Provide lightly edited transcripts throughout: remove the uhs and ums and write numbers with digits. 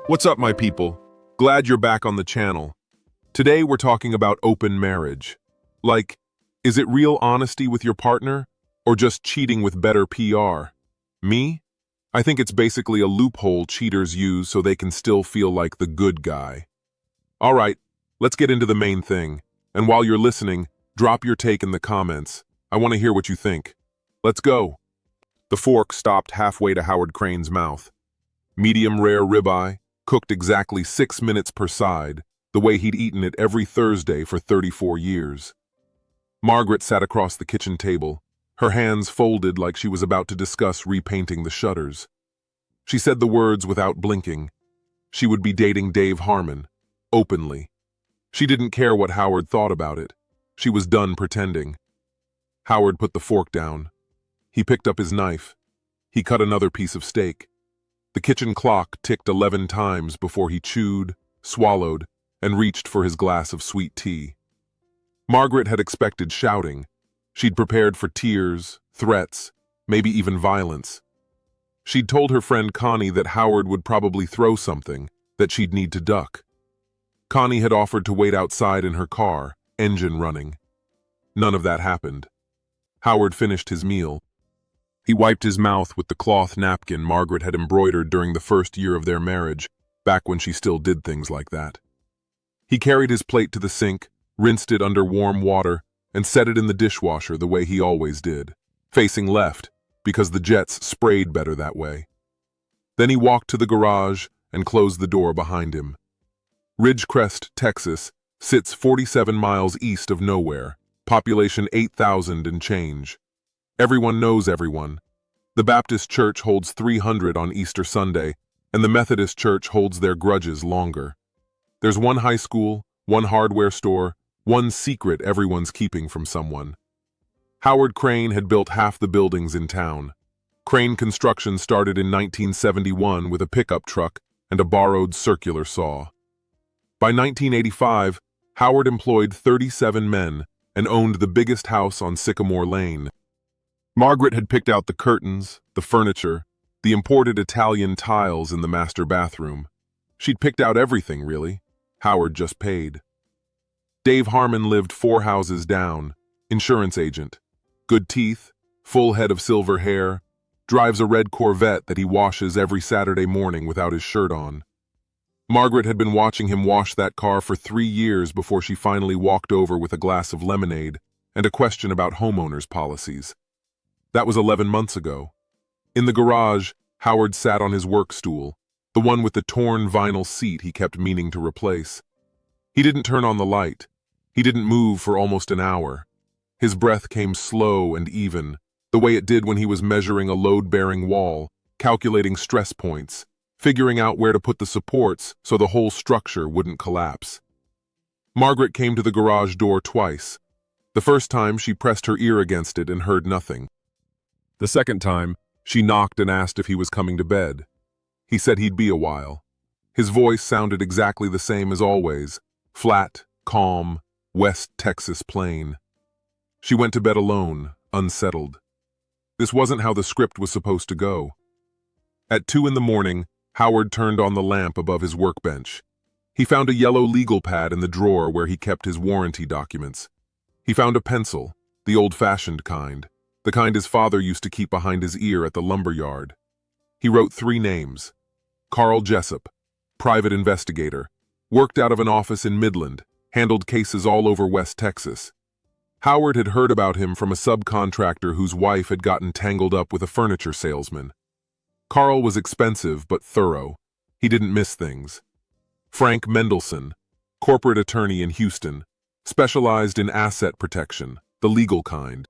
What's up, my people? Glad you're back on the channel. Today we're talking about open marriage. Like, is it real honesty with your partner, or just cheating with better PR? Me? I think it's basically a loophole cheaters use so they can still feel like the good guy. All right, let's get into the main thing. And while you're listening, drop your take in the comments. I want to hear what you think. Let's go. The fork stopped halfway to Howard Crane's mouth. Medium rare ribeye, cooked exactly 6 minutes per side, the way he'd eaten it every Thursday for 34 years. Margaret sat across the kitchen table, her hands folded like she was about to discuss repainting the shutters. She said the words without blinking. She would be dating Dave Harmon, openly. She didn't care what Howard thought about it. She was done pretending. Howard put the fork down. He picked up his knife. He cut another piece of steak. The kitchen clock ticked 11 times before he chewed, swallowed, and reached for his glass of sweet tea. Margaret had expected shouting. She'd prepared for tears, threats, maybe even violence. She'd told her friend Connie that Howard would probably throw something, that she'd need to duck. Connie had offered to wait outside in her car, engine running. None of that happened. Howard finished his meal. He wiped his mouth with the cloth napkin Margaret had embroidered during the first year of their marriage, back when she still did things like that. He carried his plate to the sink, rinsed it under warm water, and set it in the dishwasher the way he always did, facing left, because the jets sprayed better that way. Then he walked to the garage and closed the door behind him. Ridgecrest, Texas, sits 47 miles east of nowhere, population 8,000 and change. Everyone knows everyone. The Baptist Church holds 300 on Easter Sunday, and the Methodist Church holds their grudges longer. There's one high school, one hardware store, one secret everyone's keeping from someone. Howard Crane had built half the buildings in town. Crane Construction started in 1971 with a pickup truck and a borrowed circular saw. By 1985, Howard employed 37 men and owned the biggest house on Sycamore Lane. Margaret had picked out the curtains, the furniture, the imported Italian tiles in the master bathroom. She'd picked out everything, really. Howard just paid. Dave Harmon lived 4 houses down, insurance agent. Good teeth, full head of silver hair, drives a red Corvette that he washes every Saturday morning without his shirt on. Margaret had been watching him wash that car for 3 years before she finally walked over with a glass of lemonade and a question about homeowners' policies. That was 11 months ago. In the garage, Howard sat on his work stool, the one with the torn vinyl seat he kept meaning to replace. He didn't turn on the light. He didn't move for almost an hour. His breath came slow and even, the way it did when he was measuring a load-bearing wall, calculating stress points, figuring out where to put the supports so the whole structure wouldn't collapse. Margaret came to the garage door twice. The first time, she pressed her ear against it and heard nothing. The second time, she knocked and asked if he was coming to bed. He said he'd be a while. His voice sounded exactly the same as always, flat, calm, West Texas plain. She went to bed alone, unsettled. This wasn't how the script was supposed to go. At 2 in the morning, Howard turned on the lamp above his workbench. He found a yellow legal pad in the drawer where he kept his warranty documents. He found a pencil, the old-fashioned kind, the kind his father used to keep behind his ear at the lumber yard. He wrote 3 names. Carl Jessup, private investigator, worked out of an office in Midland, handled cases all over West Texas. Howard had heard about him from a subcontractor whose wife had gotten tangled up with a furniture salesman. Carl was expensive but thorough. He didn't miss things. Frank Mendelson, corporate attorney in Houston, specialized in asset protection, the legal kind.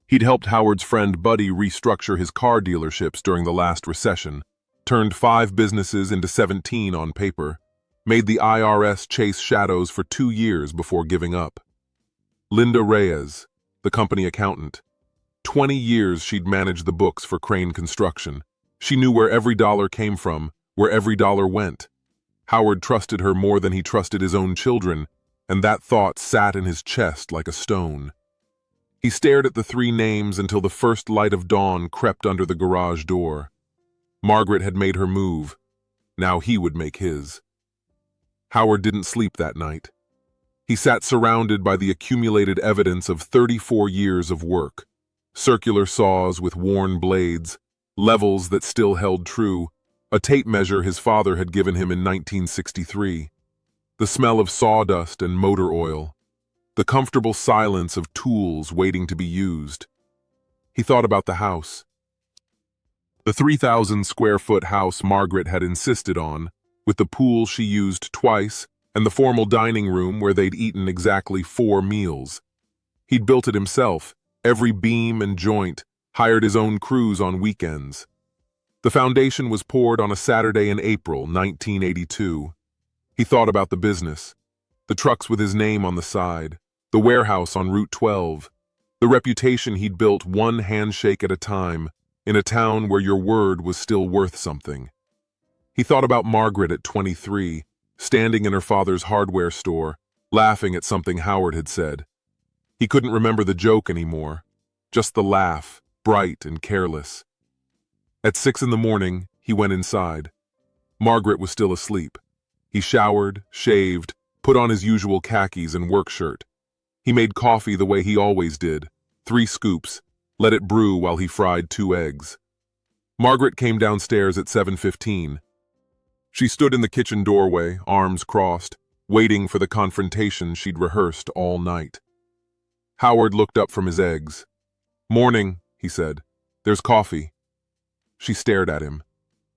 He'd helped Howard's friend Buddy restructure his car dealerships during the last recession, turned 5 businesses into 17 on paper, made the IRS chase shadows for 2 years before giving up. Linda Reyes, the company accountant. 20 years she'd managed the books for Crane Construction. She knew where every dollar came from, where every dollar went. Howard trusted her more than he trusted his own children, and that thought sat in his chest like a stone. He stared at the three names until the first light of dawn crept under the garage door. Margaret had made her move. Now he would make his. Howard didn't sleep that night. He sat surrounded by the accumulated evidence of 34 years of work. Circular saws with worn blades, levels that still held true, a tape measure his father had given him in 1963. The smell of sawdust and motor oil. The comfortable silence of tools waiting to be used. He thought about the house. The 3,000-square-foot house Margaret had insisted on, with the pool she used twice and the formal dining room where they'd eaten exactly 4 meals. He'd built it himself, every beam and joint, hired his own crews on weekends. The foundation was poured on a Saturday in April 1982. He thought about the business, the trucks with his name on the side, the warehouse on Route 12, the reputation he'd built one handshake at a time in a town where your word was still worth something. He thought about Margaret at 23, standing in her father's hardware store, laughing at something Howard had said. He couldn't remember the joke anymore, just the laugh, bright and careless. At 6 in the morning, he went inside. Margaret was still asleep. He showered, shaved, put on his usual khakis and work shirt. He made coffee the way he always did, 3 scoops, let it brew while he fried 2 eggs. Margaret came downstairs at 7:15. She stood in the kitchen doorway, arms crossed, waiting for the confrontation she'd rehearsed all night. Howard looked up from his eggs. "Morning," he said. "There's coffee." She stared at him.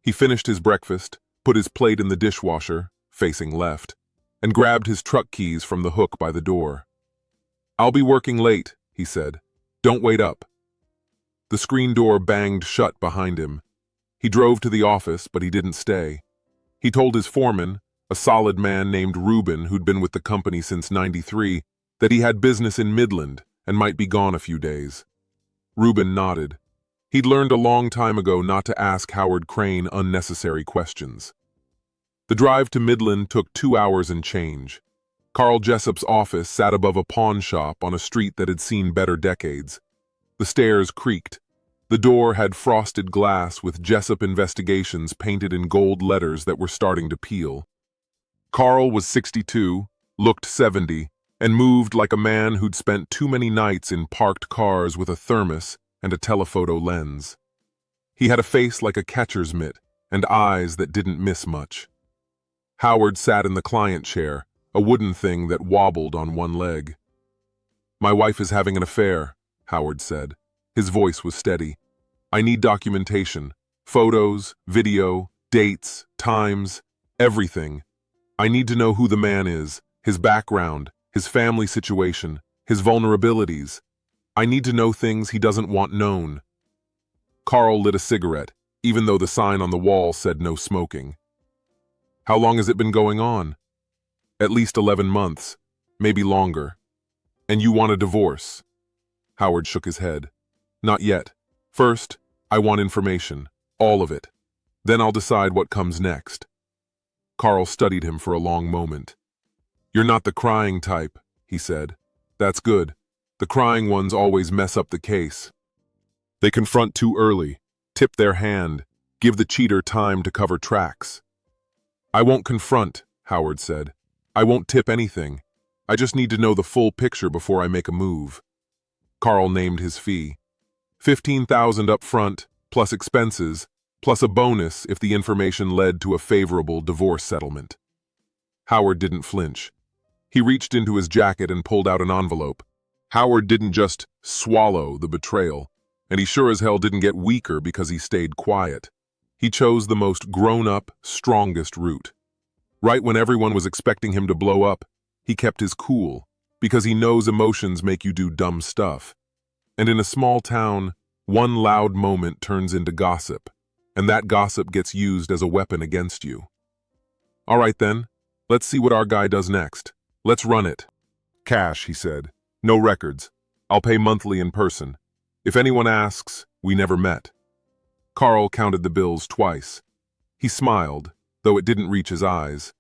He finished his breakfast, put his plate in the dishwasher, facing left, and grabbed his truck keys from the hook by the door. "I'll be working late," he said. "Don't wait up." The screen door banged shut behind him. He drove to the office, but he didn't stay. He told his foreman, a solid man named Reuben who'd been with the company since '93, that he had business in Midland and might be gone a few days. Reuben nodded. He'd learned a long time ago not to ask Howard Crane unnecessary questions. The drive to Midland took 2 hours and change. Carl Jessup's office sat above a pawn shop on a street that had seen better decades. The stairs creaked. The door had frosted glass with Jessup Investigations painted in gold letters that were starting to peel. Carl was 62, looked 70, and moved like a man who'd spent too many nights in parked cars with a thermos and a telephoto lens. He had a face like a catcher's mitt and eyes that didn't miss much. Howard sat in the client chair, a wooden thing that wobbled on one leg. "My wife is having an affair," Howard said. His voice was steady. "I need documentation. Photos, video, dates, times, everything. I need to know who the man is, his background, his family situation, his vulnerabilities. I need to know things he doesn't want known." Carl lit a cigarette, even though the sign on the wall said no smoking. "How long has it been going on?" "At least 11 months, maybe longer." "And you want a divorce?" Howard shook his head. "Not yet. First, I want information, all of it. Then I'll decide what comes next." Carl studied him for a long moment. "You're not the crying type," he said. "That's good. The crying ones always mess up the case. They confront too early, tip their hand, give the cheater time to cover tracks." "I won't confront," Howard said. "I won't tip anything. I just need to know the full picture before I make a move." Carl named his fee. $15,000 up front, plus expenses, plus a bonus if the information led to a favorable divorce settlement. Howard didn't flinch. He reached into his jacket and pulled out an envelope. Howard didn't just swallow the betrayal, and he sure as hell didn't get weaker because he stayed quiet. He chose the most grown-up, strongest route. Right when everyone was expecting him to blow up, he kept his cool, because he knows emotions make you do dumb stuff. And in a small town, one loud moment turns into gossip, and that gossip gets used as a weapon against you. "All right then, let's see what our guy does next. Let's run it." "Cash," he said. "No records. I'll pay monthly in person. If anyone asks, we never met." Carl counted the bills twice. He smiled, though it didn't reach his eyes.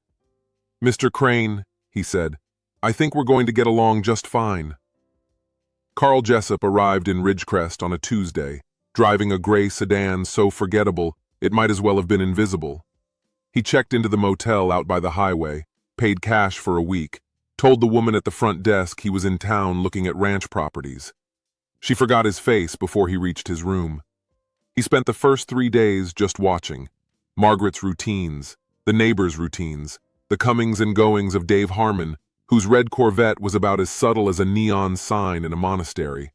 "Mr. Crane," he said, "I think we're going to get along just fine." Carl Jessup arrived in Ridgecrest on a Tuesday, driving a gray sedan so forgettable it might as well have been invisible. He checked into the motel out by the highway, paid cash for a week, told the woman at the front desk he was in town looking at ranch properties. She forgot his face before he reached his room. He spent the first 3 days just watching. Margaret's routines, the neighbors' routines, the comings and goings of Dave Harmon, whose red Corvette was about as subtle as a neon sign in a monastery.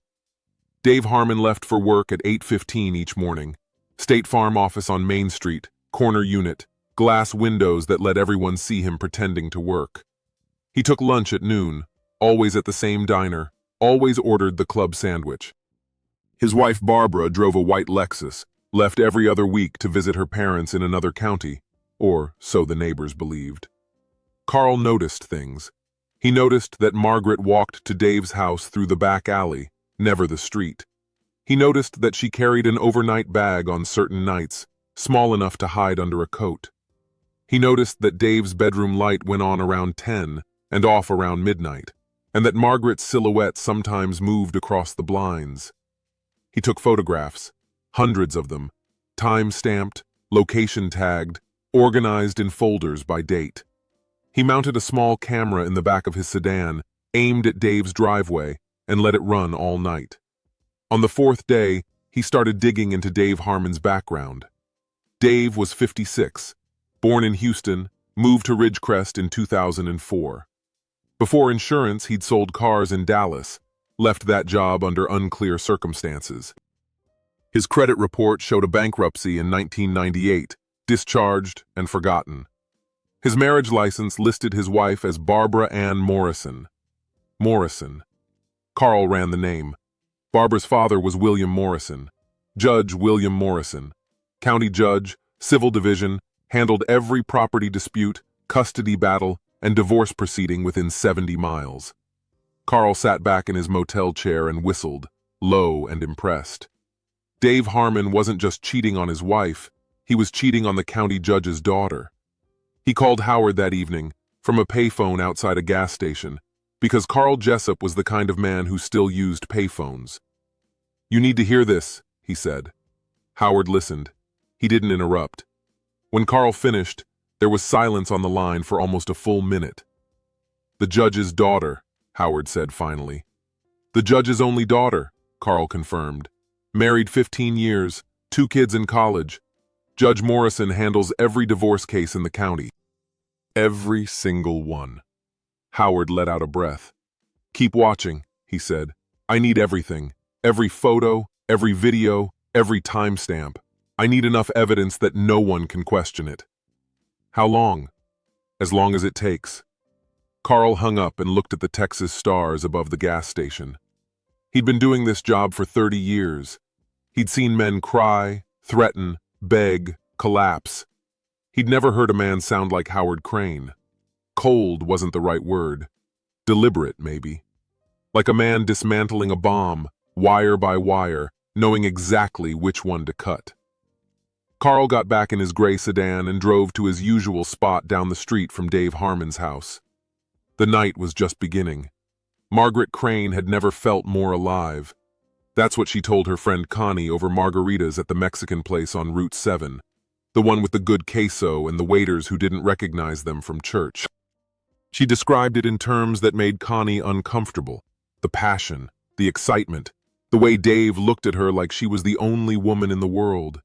Dave Harmon left for work at 8:15 each morning. State Farm office on Main Street, corner unit, glass windows that let everyone see him pretending to work. He took lunch at noon, always at the same diner, always ordered the club sandwich. His wife Barbara drove a white Lexus, left every other week to visit her parents in another county, or so the neighbors believed. Carl noticed things. He noticed that Margaret walked to Dave's house through the back alley, never the street. He noticed that she carried an overnight bag on certain nights, small enough to hide under a coat. He noticed that Dave's bedroom light went on around 10 and off around midnight, and that Margaret's silhouette sometimes moved across the blinds. He took photographs, hundreds of them, time-stamped, location-tagged, organized in folders by date. He mounted a small camera in the back of his sedan, aimed at Dave's driveway, and let it run all night. On the 4th day, he started digging into Dave Harmon's background. Dave was 56, born in Houston, moved to Ridgecrest in 2004. Before insurance, he'd sold cars in Dallas, left that job under unclear circumstances. His credit report showed a bankruptcy in 1998, discharged and forgotten. His marriage license listed his wife as Barbara Ann Morrison. Morrison. Carl ran the name. Barbara's father was William Morrison. Judge William Morrison. County judge, civil division, handled every property dispute, custody battle, and divorce proceeding within 70 miles. Carl sat back in his motel chair and whistled, low and impressed. Dave Harmon wasn't just cheating on his wife, he was cheating on the county judge's daughter. He called Howard that evening, from a payphone outside a gas station, because Carl Jessup was the kind of man who still used payphones. "You need to hear this," he said. Howard listened. He didn't interrupt. When Carl finished, there was silence on the line for almost a full minute. "The judge's daughter," Howard said finally. "The judge's only daughter," Carl confirmed. "Married 15 years, 2 kids in college. Judge Morrison handles every divorce case in the county. Every single one." Howard let out a breath. "Keep watching," he said. "I need everything. Every photo, every video, every timestamp. I need enough evidence that no one can question it." "How long?" "As long as it takes." Carl hung up and looked at the Texas stars above the gas station. He'd been doing this job for 30 years. He'd seen men cry, threaten, beg, collapse. He'd never heard a man sound like Howard Crane. Cold wasn't the right word. Deliberate, maybe. Like a man dismantling a bomb, wire by wire, knowing exactly which one to cut. Carl got back in his gray sedan and drove to his usual spot down the street from Dave Harmon's house. The night was just beginning. Margaret Crane had never felt more alive. That's what she told her friend Connie over margaritas at the Mexican place on Route 7, the one with the good queso and the waiters who didn't recognize them from church. She described it in terms that made Connie uncomfortable. The passion, the excitement, the way Dave looked at her like she was the only woman in the world.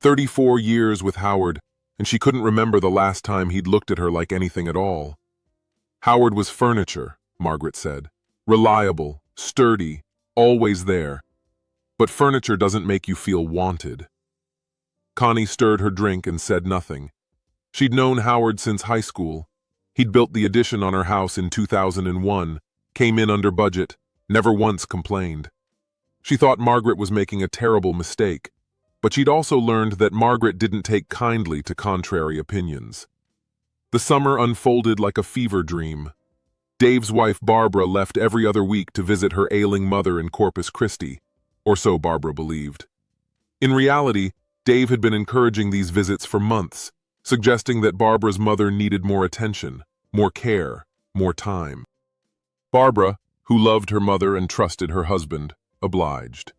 34 years with Howard, and she couldn't remember the last time he'd looked at her like anything at all. Howard was furniture, Margaret said. Reliable, sturdy, always there. But furniture doesn't make you feel wanted. Connie stirred her drink and said nothing. She'd known Howard since high school. He'd built the addition on her house in 2001, came in under budget, never once complained. She thought Margaret was making a terrible mistake, but she'd also learned that Margaret didn't take kindly to contrary opinions. The summer unfolded like a fever dream. Dave's wife Barbara left every other week to visit her ailing mother in Corpus Christi, or so Barbara believed. In reality, Dave had been encouraging these visits for months, suggesting that Barbara's mother needed more attention, more care, more time. Barbara, who loved her mother and trusted her husband, obliged.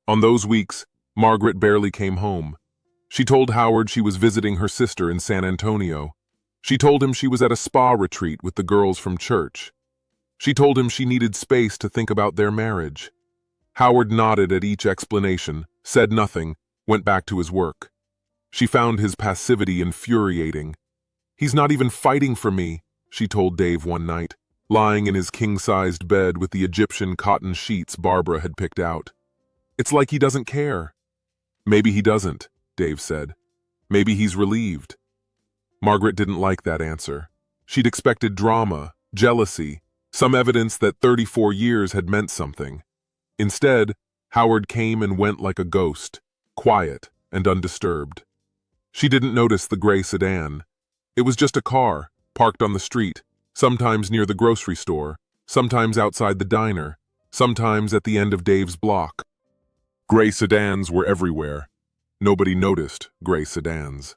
On those weeks, Margaret barely came home. She told Howard she was visiting her sister in San Antonio. She told him she was at a spa retreat with the girls from church. She told him she needed space to think about their marriage. Howard nodded at each explanation, said nothing, went back to his work. She found his passivity infuriating. "He's not even fighting for me," she told Dave one night, lying in his king-sized bed with the Egyptian cotton sheets Barbara had picked out. "It's like he doesn't care." "Maybe he doesn't," Dave said. "Maybe he's relieved." Margaret didn't like that answer. She'd expected drama, jealousy, some evidence that 34 years had meant something. Instead, Howard came and went like a ghost, quiet and undisturbed. She didn't notice the gray sedan. It was just a car, parked on the street, sometimes near the grocery store, sometimes outside the diner, sometimes at the end of Dave's block. Gray sedans were everywhere. Nobody noticed gray sedans.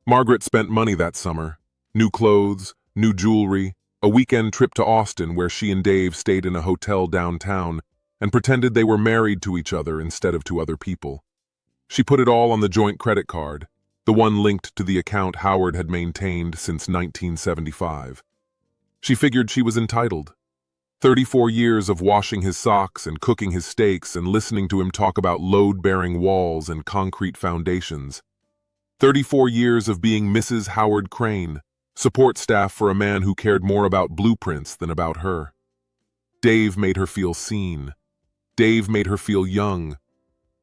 Margaret spent money that summer. New clothes, new jewelry, a weekend trip to Austin where she and Dave stayed in a hotel downtown and pretended they were married to each other instead of to other people. She put it all on the joint credit card, the one linked to the account Howard had maintained since 1975. She figured she was entitled. 34 years of washing his socks and cooking his steaks and listening to him talk about load-bearing walls and concrete foundations. 34 years of being Mrs. Howard Crane, support staff for a man who cared more about blueprints than about her. Dave made her feel seen. Dave made her feel young.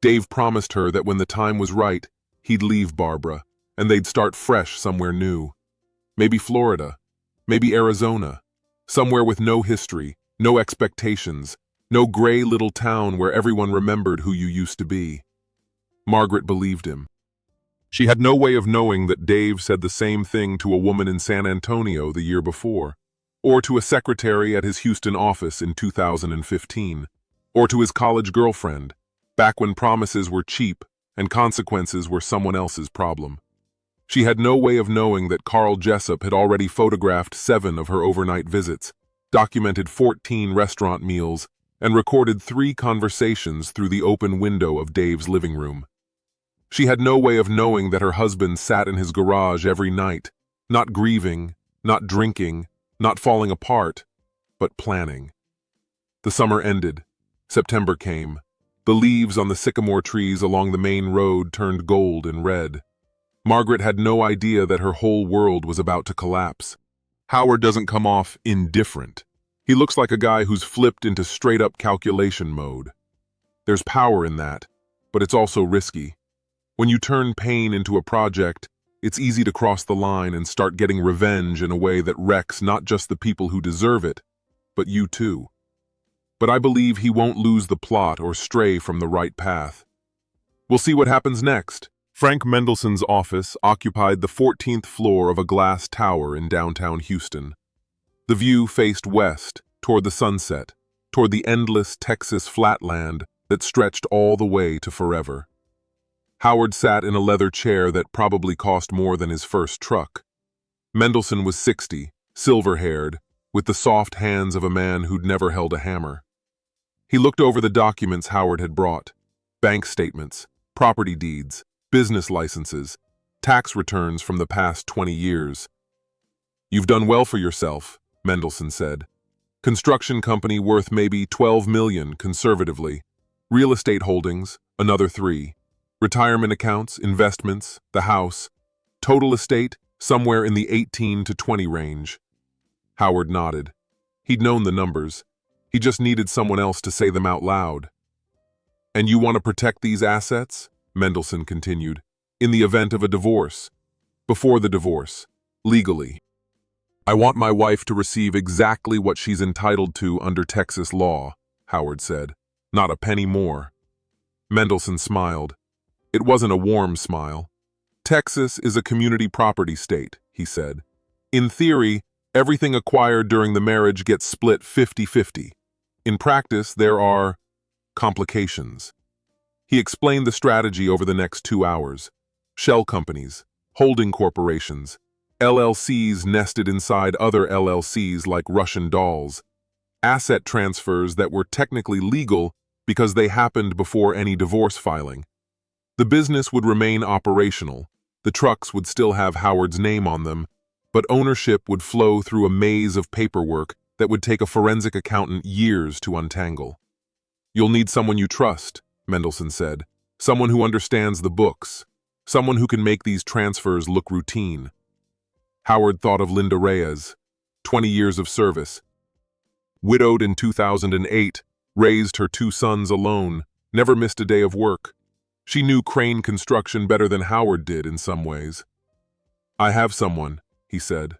Dave promised her that when the time was right, he'd leave Barbara, and they'd start fresh somewhere new. Maybe Florida, maybe Arizona, somewhere with no history, no expectations, no gray little town where everyone remembered who you used to be. Margaret believed him. She had no way of knowing that Dave said the same thing to a woman in San Antonio the year before, or to a secretary at his Houston office in 2015, or to his college girlfriend, back when promises were cheap and consequences were someone else's problem. She had no way of knowing that Carl Jessup had already photographed 7 of her overnight visits, documented 14 restaurant meals, and recorded 3 conversations through the open window of Dave's living room. She had no way of knowing that her husband sat in his garage every night, not grieving, not drinking, not falling apart, but planning. The summer ended. September came. The leaves on the sycamore trees along the main road turned gold and red. Margaret had no idea that her whole world was about to collapse. Howard doesn't come off indifferent. He looks like a guy who's flipped into straight-up calculation mode. There's power in that, but it's also risky. When you turn pain into a project, it's easy to cross the line and start getting revenge in a way that wrecks not just the people who deserve it, but you too. But I believe he won't lose the plot or stray from the right path. We'll see what happens next. Frank Mendelssohn's office occupied the 14th floor of a glass tower in downtown Houston. The view faced west, toward the sunset, toward the endless Texas flatland that stretched all the way to forever. Howard sat in a leather chair that probably cost more than his first truck. Mendelssohn was 60, silver-haired, with the soft hands of a man who'd never held a hammer. He looked over the documents Howard had brought: bank statements, property deeds, business licenses, tax returns from the past 20 years. "You've done well for yourself," Mendelssohn said. "Construction company worth maybe $12 million conservatively. Real estate holdings, another 3. Retirement accounts, investments, the house. Total estate, somewhere in the 18 to 20 range." Howard nodded. He'd known the numbers. He just needed someone else to say them out loud. "And you want to protect these assets?" Mendelssohn continued. "In the event of a divorce. Before the divorce. Legally. I want my wife to receive exactly what she's entitled to under Texas law," Howard said. "Not a penny more." Mendelssohn smiled. It wasn't a warm smile. "Texas is a community property state," he said. "In theory, everything acquired during the marriage gets split 50-50. In practice, there are complications." He explained the strategy over the next 2 hours. Shell companies, holding corporations, LLCs nested inside other LLCs like Russian dolls. asset transfers that were technically legal because they happened before any divorce filing. The business would remain operational, the trucks would still have Howard's name on them, but ownership would flow through a maze of paperwork that would take a forensic accountant years to untangle. "You'll need someone you trust," Mendelsohn said. "Someone who understands the books. Someone who can make these transfers look routine." Howard thought of Linda Reyes, 20 years of service. Widowed in 2008, raised her 2 sons alone, never missed a day of work. She knew crane construction better than Howard did in some ways. "I have someone," he said.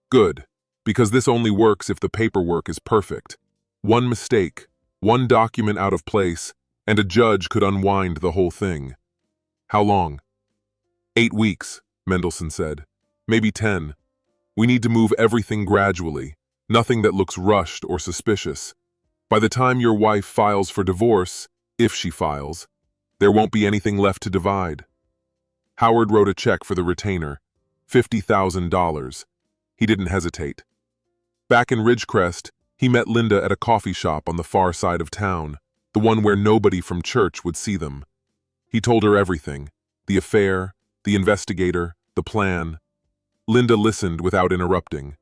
"Good, because this only works if the paperwork is perfect. One mistake, one document out of place, and a judge could unwind the whole thing." "How long?" 8 weeks, Mendelsohn said. "Maybe 10. We need to move everything gradually, nothing that looks rushed or suspicious. By the time your wife files for divorce, if she files, there won't be anything left to divide." Howard wrote a check for the retainer, $50,000. He didn't hesitate. Back in Ridgecrest, he met Linda at a coffee shop on the far side of town, the one where nobody from church would see them. He told her everything, the affair, the investigator, the plan. Linda listened without interrupting.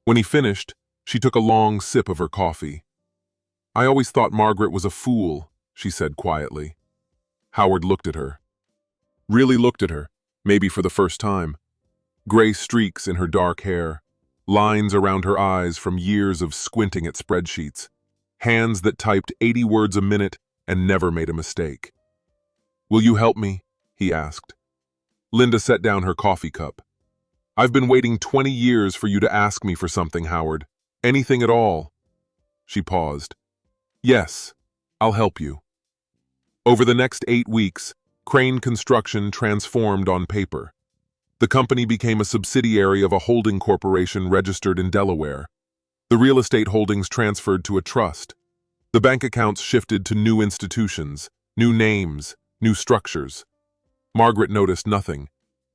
When he finished, she took a long sip of her coffee. "I always thought Margaret was a fool," she said quietly. Howard looked at her. Really looked at her, maybe for the first time. Gray streaks in her dark hair, lines around her eyes from years of squinting at spreadsheets, hands that typed 80 words a minute and never made a mistake. "Will you help me?" he asked. Linda set down her coffee cup. "I've been waiting 20 years for you to ask me for something, Howard. Anything at all." She paused. "Yes, I'll help you." Over the next 8 weeks, Crane Construction transformed on paper. The company became a subsidiary of a holding corporation registered in Delaware. The real estate holdings transferred to a trust. The bank accounts shifted to new institutions, new names, new structures. Margaret noticed nothing.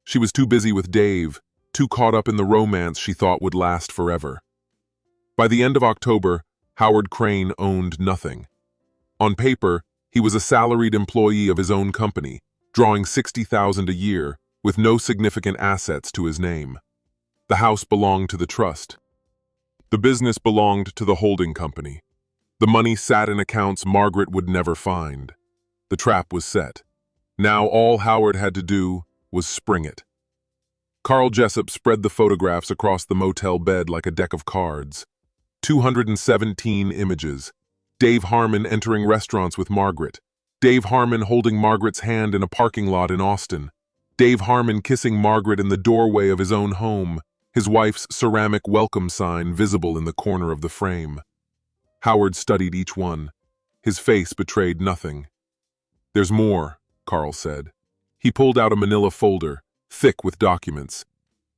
She was too busy with Dave, too caught up in the romance she thought would last forever. By the end of October, Howard Crane owned nothing. On paper, he was a salaried employee of his own company, drawing $60,000 a year, with no significant assets to his name. The house belonged to the trust. The business belonged to the holding company. The money sat in accounts Margaret would never find. The trap was set. Now all Howard had to do was spring it. Carl Jessup spread the photographs across the motel bed like a deck of cards. 217 images. Dave Harmon entering restaurants with Margaret. Dave Harmon holding Margaret's hand in a parking lot in Austin. Dave Harmon kissing Margaret in the doorway of his own home, his wife's ceramic welcome sign visible in the corner of the frame. Howard studied each one. His face betrayed nothing. "There's more," Carl said. He pulled out a manila folder, thick with documents.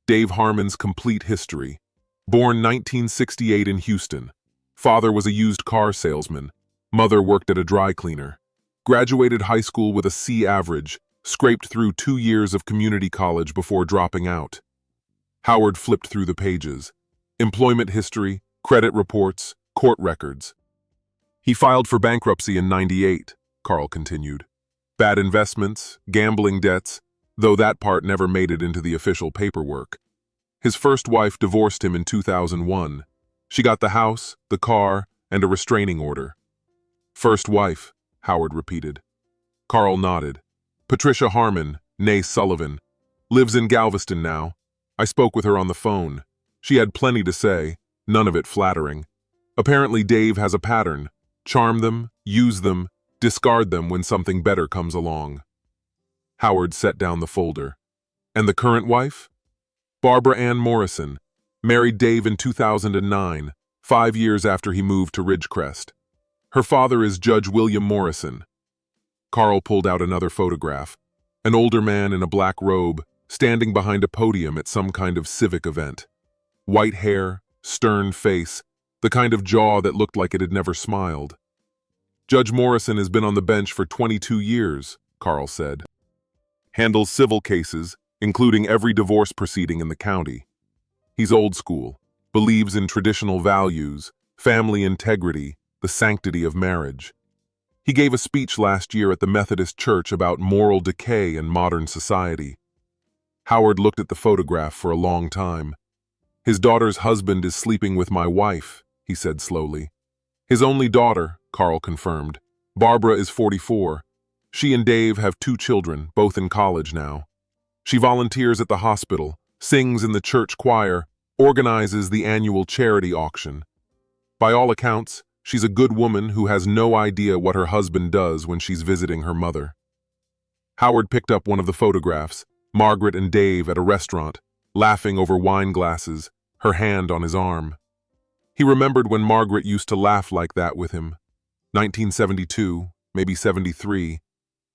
Dave Harmon's complete history. Born 1968 in Houston. Father was a used car salesman. Mother worked at a dry cleaner. Graduated high school with a C average, scraped through 2 years of community college before dropping out. Howard flipped through the pages. Employment history, credit reports, court records. He filed for bankruptcy in '98, Carl continued. Bad investments, gambling debts, though that part never made it into the official paperwork. His first wife divorced him in 2001. She got the house, the car, and a restraining order. "First wife," Howard repeated. Carl nodded. "Patricia Harmon, née Sullivan. Lives in Galveston now. I spoke with her on the phone. She had plenty to say, none of it flattering. Apparently Dave has a pattern. Charm them, use them, discard them when something better comes along." Howard set down the folder. "And the current wife?" "Barbara Ann Morrison. Married Dave in 2009, 5 years after he moved to Ridgecrest. Her father is Judge William Morrison." Carl pulled out another photograph. An older man in a black robe, standing behind a podium at some kind of civic event. White hair, stern face, the kind of jaw that looked like it had never smiled. "Judge Morrison has been on the bench for 22 years, Carl said. Handles civil cases, including every divorce proceeding in the county. He's old school, believes in traditional values, family integrity, the sanctity of marriage. He gave a speech last year at the Methodist Church about moral decay in modern society. Howard looked at the photograph for a long time. "His daughter's husband is sleeping with my wife," he said slowly. "His only daughter," Carl confirmed. "Barbara is 44. She and Dave have 2 children, both in college now. She volunteers at the hospital, sings in the church choir, organizes the annual charity auction. By all accounts, she's a good woman who has no idea what her husband does when she's visiting her mother." Howard picked up one of the photographs, Margaret and Dave at a restaurant, laughing over wine glasses, her hand on his arm. He remembered when Margaret used to laugh like that with him. 1972, maybe 73,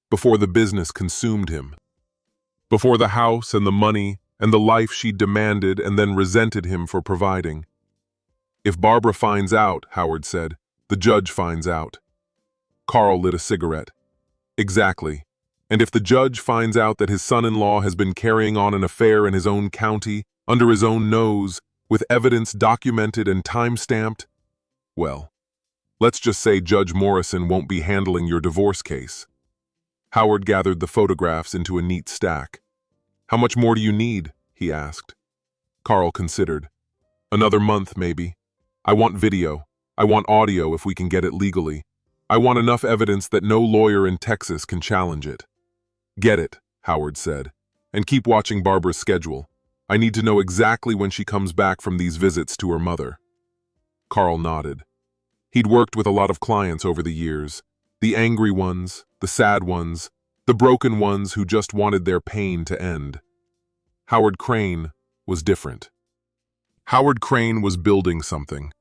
before the business consumed him. Before the house and the money and the life she demanded and then resented him for providing. "If Barbara finds out," Howard said, "the judge finds out." Carl lit a cigarette. "Exactly. And if the judge finds out that his son-in-law has been carrying on an affair in his own county, under his own nose, with evidence documented and time-stamped, well, let's just say Judge Morrison won't be handling your divorce case." Howard gathered the photographs into a neat stack. "How much more do you need?" he asked. Carl considered. "Another month, maybe. I want video. I want audio if we can get it legally. I want enough evidence that no lawyer in Texas can challenge it." "Get it," Howard said. "And keep watching Barbara's schedule. I need to know exactly when she comes back from these visits to her mother." Carl nodded. He'd worked with a lot of clients over the years. The angry ones, the sad ones, the broken ones who just wanted their pain to end. Howard Crane was different. Howard Crane was building something.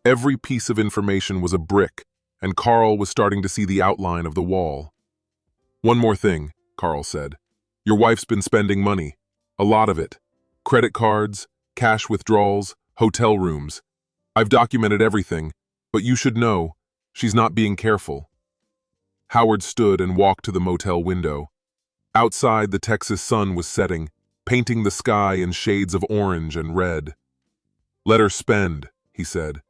Every piece of information was a brick, and Carl was starting to see the outline of the wall. "One more thing," Carl said. "Your wife's been spending money. A lot of it. Credit cards, cash withdrawals, hotel rooms. I've documented everything, but you should know, she's not being careful." Howard stood and walked to the motel window. Outside, the Texas sun was setting, painting the sky in shades of orange and red. "Let her spend," he said.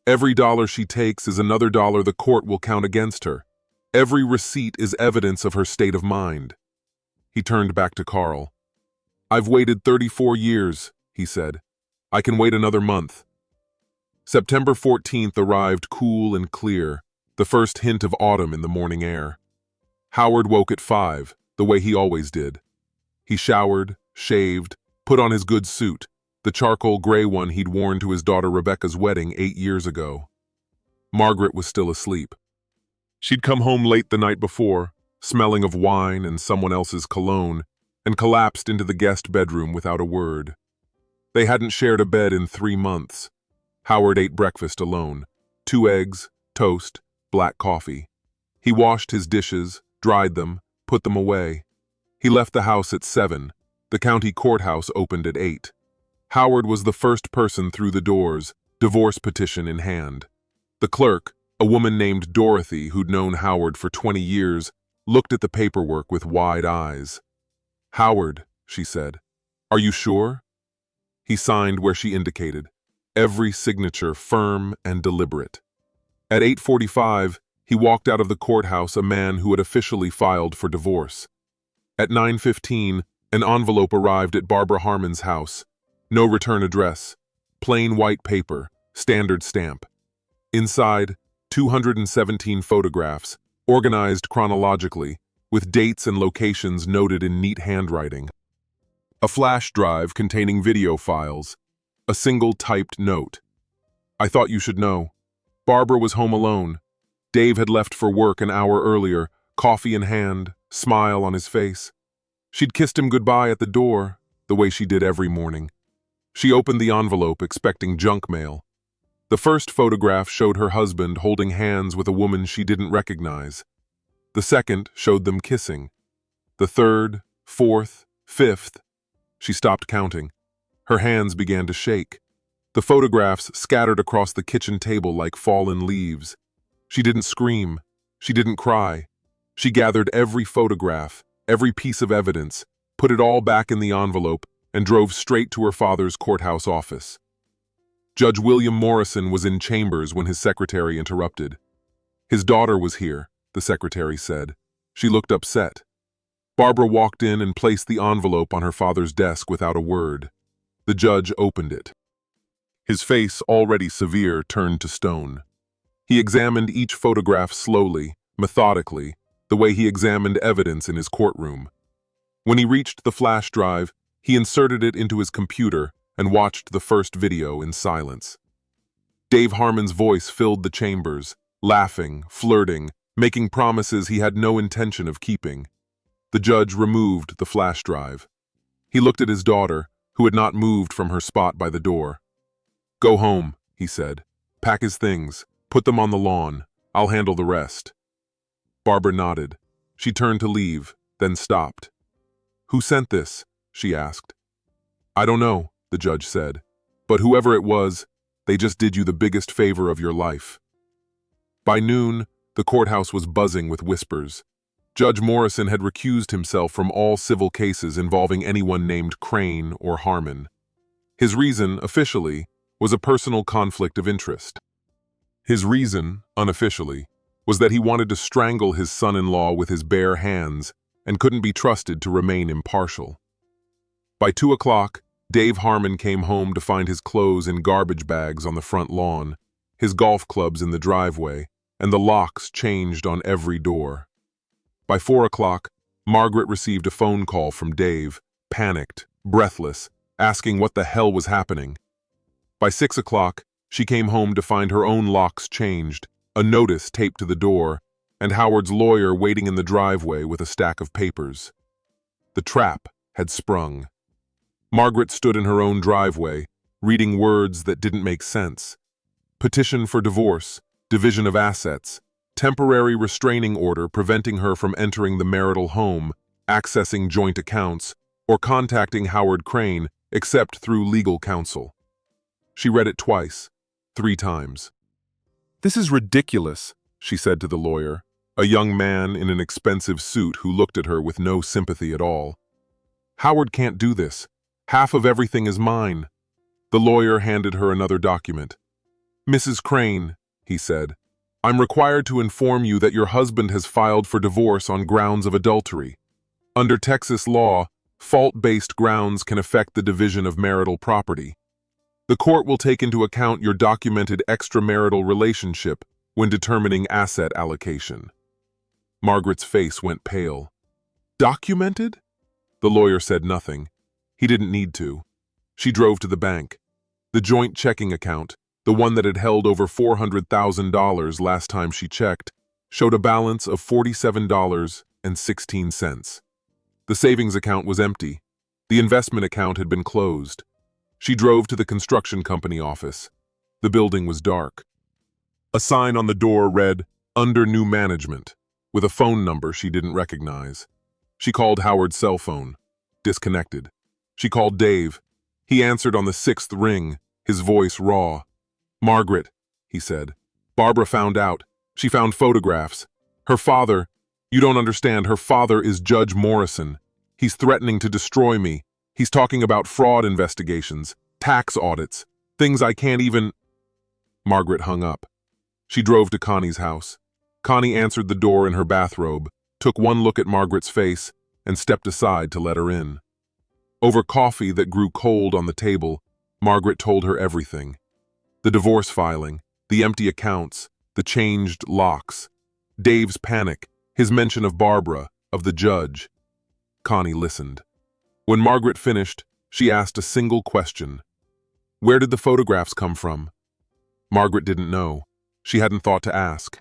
"Every dollar she takes is another dollar the court will count against her. Every receipt is evidence of her state of mind." He turned back to Carl. "I've waited 34 years," he said. "I can wait another month." September 14th arrived cool and clear, the first hint of autumn in the morning air. Howard woke at 5, the way he always did. He showered, shaved, put on his good suit, the charcoal gray one he'd worn to his daughter Rebecca's wedding 8 years ago. Margaret was still asleep. She'd come home late the night before, smelling of wine and someone else's cologne, and collapsed into the guest bedroom without a word. They hadn't shared a bed in 3 months. Howard ate breakfast alone. 2 eggs, toast, black coffee. He washed his dishes, dried them, put them away. He left the house at 7. The county courthouse opened at 8. Howard was the first person through the doors, divorce petition in hand. The clerk, a woman named Dorothy who'd known Howard for 20 years, looked at the paperwork with wide eyes. "Howard," she said, "are you sure?" He signed where she indicated, every signature firm and deliberate. At 8:45, he walked out of the courthouse a man who had officially filed for divorce. At 9:15, an envelope arrived at Barbara Harmon's house. No return address. Plain white paper, standard stamp. Inside, 217 photographs, organized chronologically, with dates and locations noted in neat handwriting. A flash drive containing video files. A single typed note. "I thought you should know. Barbara was home alone. Dave had left for work an hour earlier, coffee in hand, smile on his face. She'd kissed him goodbye at the door, the way she did every morning. She opened the envelope, expecting junk mail. The first photograph showed her husband holding hands with a woman she didn't recognize. The second showed them kissing. The third, fourth, fifth. She stopped counting. Her hands began to shake. The photographs scattered across the kitchen table like fallen leaves. She didn't scream. She didn't cry. She gathered every photograph, every piece of evidence, put it all back in the envelope, and drove straight to her father's courthouse office. Judge William Morrison was in chambers when his secretary interrupted. His daughter was here, the secretary said. She looked upset. Barbara walked in and placed the envelope on her father's desk without a word. The judge opened it. His face, already severe, turned to stone. He examined each photograph slowly, methodically, the way he examined evidence in his courtroom. When he reached the flash drive, he inserted it into his computer and watched the first video in silence. Dave Harmon's voice filled the chambers, laughing, flirting, making promises he had no intention of keeping. The judge removed the flash drive. He looked at his daughter, who had not moved from her spot by the door. "Go home," he said. "Pack his things. Put them on the lawn. I'll handle the rest." Barbara nodded. She turned to leave, then stopped. "Who sent this?" she asked. "I don't know," the judge said. "But whoever it was, they just did you the biggest favor of your life." By noon, the courthouse was buzzing with whispers. Judge Morrison had recused himself from all civil cases involving anyone named Crane or Harmon. His reason, officially, was a personal conflict of interest. His reason, unofficially, was that he wanted to strangle his son-in-law with his bare hands and couldn't be trusted to remain impartial. By 2 o'clock, Dave Harmon came home to find his clothes in garbage bags on the front lawn, his golf clubs in the driveway, and the locks changed on every door. By 4 o'clock, Margaret received a phone call from Dave, panicked, breathless, asking what the hell was happening. By 6 o'clock, she came home to find her own locks changed, a notice taped to the door, and Howard's lawyer waiting in the driveway with a stack of papers. The trap had sprung. Margaret stood in her own driveway, reading words that didn't make sense. Petition for divorce, division of assets, temporary restraining order preventing her from entering the marital home, accessing joint accounts, or contacting Howard Crane except through legal counsel. She read it twice, 3 times. "This is ridiculous," she said to the lawyer, a young man in an expensive suit who looked at her with no sympathy at all. "Howard can't do this. Half of everything is mine." The lawyer handed her another document. "Mrs. Crane," he said, "I'm required to inform you that your husband has filed for divorce on grounds of adultery. Under Texas law, fault-based grounds can affect the division of marital property. The court will take into account your documented extramarital relationship when determining asset allocation." Margaret's face went pale. "Documented?" The lawyer said nothing. He didn't need to. She drove to the bank. The joint checking account, the one that had held over $400,000 last time she checked, showed a balance of $47.16. The savings account was empty. The investment account had been closed. She drove to the construction company office. The building was dark. A sign on the door read, "Under new management," with a phone number she didn't recognize. She called Howard's cell phone. Disconnected. She called Dave. He answered on the 6th ring, his voice raw. "Margaret," he said. "Barbara found out. She found photographs. Her father, you don't understand, her father is Judge Morrison. He's threatening to destroy me. He's talking about fraud investigations, tax audits, things I can't even—" Margaret hung up. She drove to Connie's house. Connie answered the door in her bathrobe, took one look at Margaret's face, and stepped aside to let her in. Over coffee that grew cold on the table, Margaret told her everything. The divorce filing, the empty accounts, the changed locks, Dave's panic, his mention of Barbara, of the judge. Connie listened. When Margaret finished, she asked a single question. Where did the photographs come from? Margaret didn't know. She hadn't thought to ask.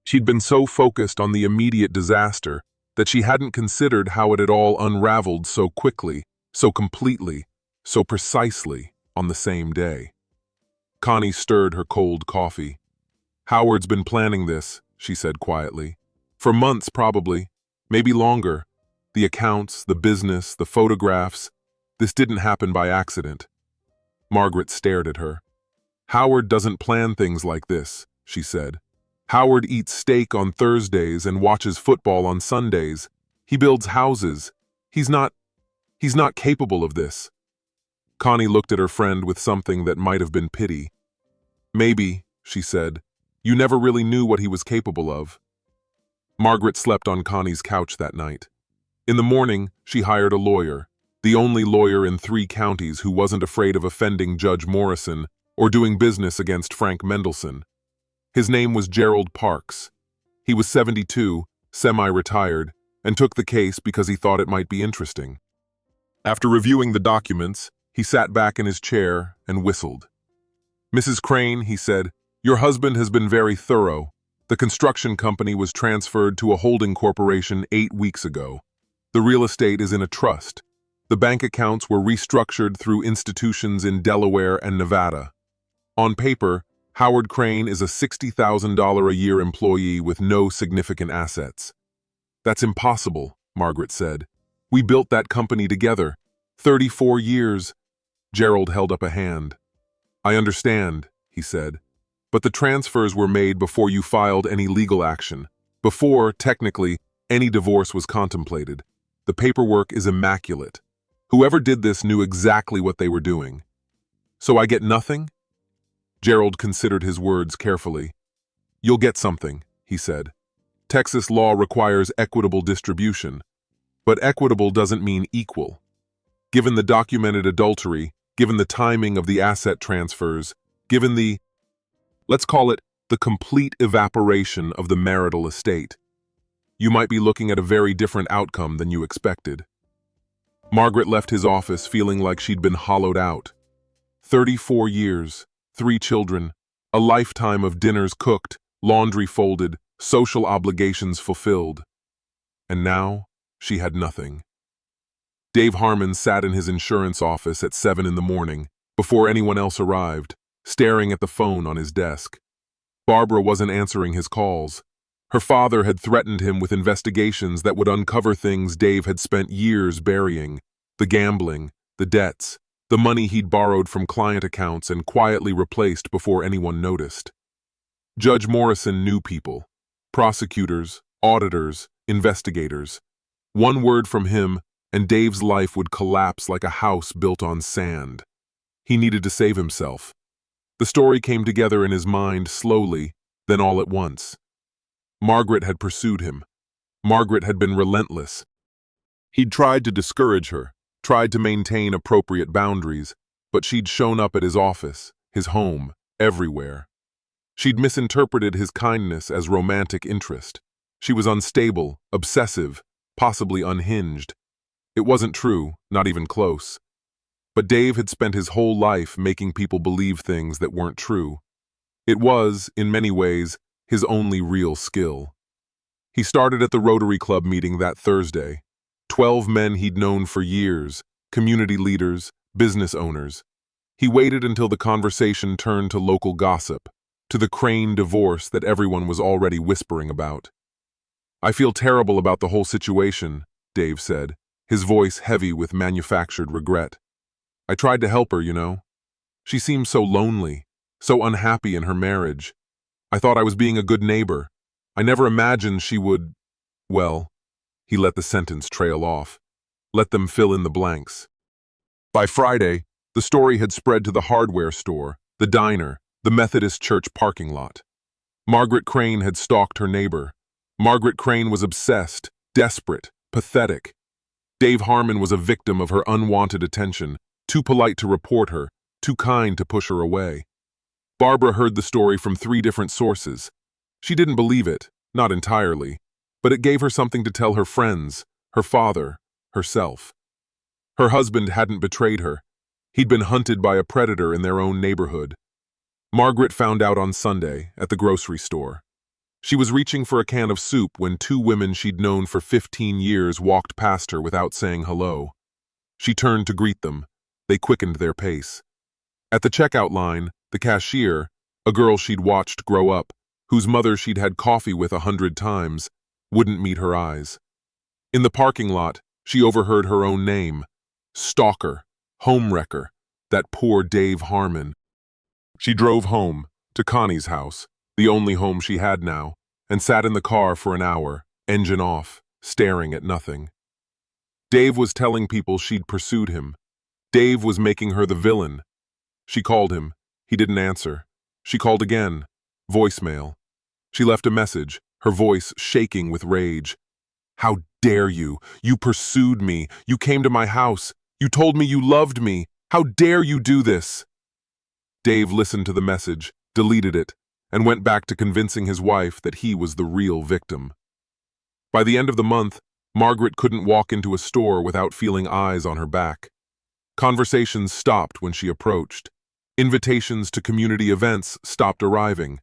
She'd been so focused on the immediate disaster that she hadn't considered how it had all unraveled so quickly, so completely, so precisely on the same day. Connie stirred her cold coffee. "Howard's been planning this," she said quietly. "For months, probably. Maybe longer. The accounts, the business, the photographs. This didn't happen by accident." Margaret stared at her. "Howard doesn't plan things like this," she said. "Howard eats steak on Thursdays and watches football on Sundays. He builds houses. He's not capable of this." Connie looked at her friend with something that might have been pity. "Maybe," she said, "you never really knew what he was capable of." Margaret slept on Connie's couch that night. In the morning, she hired a lawyer, the only lawyer in 3 counties who wasn't afraid of offending Judge Morrison or doing business against Frank Mendelsohn. His name was Gerald Parks. He was 72, semi-retired, and took the case because he thought it might be interesting. After reviewing the documents, he sat back in his chair and whistled. "Mrs. Crane," he said, "your husband has been very thorough. The construction company was transferred to a holding corporation 8 weeks ago. The real estate is in a trust. The bank accounts were restructured through institutions in Delaware and Nevada. On paper, Howard Crane is a $60,000 a year employee with no significant assets." "That's impossible," Margaret said. "We built that company together. 34 years. Gerald held up a hand. "I understand," he said. "But the transfers were made before you filed any legal action. Before, technically, any divorce was contemplated. The paperwork is immaculate. Whoever did this knew exactly what they were doing. So I get nothing?" Gerald considered his words carefully. "You'll get something," he said. "Texas law requires equitable distribution. But equitable doesn't mean equal. Given the documented adultery, given the timing of the asset transfers, given the, let's call it, the complete evaporation of the marital estate, you might be looking at a very different outcome than you expected." Margaret left his office feeling like she'd been hollowed out. 34 years, 3 children, a lifetime of dinners cooked, laundry folded, social obligations fulfilled. And now, she had nothing. Dave Harmon sat in his insurance office at 7 in the morning, before anyone else arrived, staring at the phone on his desk. Barbara wasn't answering his calls. Her father had threatened him with investigations that would uncover things Dave had spent years burying: the gambling, the debts, the money he'd borrowed from client accounts and quietly replaced before anyone noticed. Judge Morrison knew people: prosecutors, auditors, investigators. One word from him, and Dave's life would collapse like a house built on sand. He needed to save himself. The story came together in his mind slowly, then all at once. Margaret had pursued him. Margaret had been relentless. He'd tried to discourage her, tried to maintain appropriate boundaries, but she'd shown up at his office, his home, everywhere. She'd misinterpreted his kindness as romantic interest. She was unstable, obsessive, possibly unhinged. It wasn't true, not even close. But Dave had spent his whole life making people believe things that weren't true. It was, in many ways, his only real skill. He started at the Rotary Club meeting that Thursday. 12 men he'd known for years, community leaders, business owners. He waited until the conversation turned to local gossip, to the Crane divorce that everyone was already whispering about. "I feel terrible about the whole situation," Dave said, his voice heavy with manufactured regret. "I tried to help her, you know. She seemed so lonely, so unhappy in her marriage. I thought I was being a good neighbor. I never imagined she would, well," he let the sentence trail off. "Let them fill in the blanks." By Friday, the story had spread to the hardware store, the diner, the Methodist church parking lot. Margaret Crane had stalked her neighbor. Margaret Crane was obsessed, desperate, pathetic. Dave Harmon was a victim of her unwanted attention, too polite to report her, too kind to push her away. Barbara heard the story from 3 different sources. She didn't believe it, not entirely, but it gave her something to tell her friends, her father, herself. Her husband hadn't betrayed her. He'd been hunted by a predator in their own neighborhood. Margaret found out on Sunday at the grocery store. She was reaching for a can of soup when 2 women she'd known for 15 years walked past her without saying hello. She turned to greet them. They quickened their pace. At the checkout line, the cashier, a girl she'd watched grow up, whose mother she'd had coffee with 100 times, wouldn't meet her eyes. In the parking lot, she overheard her own name: stalker, homewrecker, that poor Dave Harmon. She drove home, to Connie's house, the only home she had now, and sat in the car for an hour, engine off, staring at nothing. Dave was telling people she'd pursued him. Dave was making her the villain. She called him. He didn't answer. She called again. Voicemail. She left a message, her voice shaking with rage. How dare you? You pursued me. You came to my house. You told me you loved me. How dare you do this? Dave listened to the message, deleted it, and went back to convincing his wife that he was the real victim. By the end of the month, Margaret couldn't walk into a store without feeling eyes on her back. Conversations stopped when she approached. Invitations to community events stopped arriving.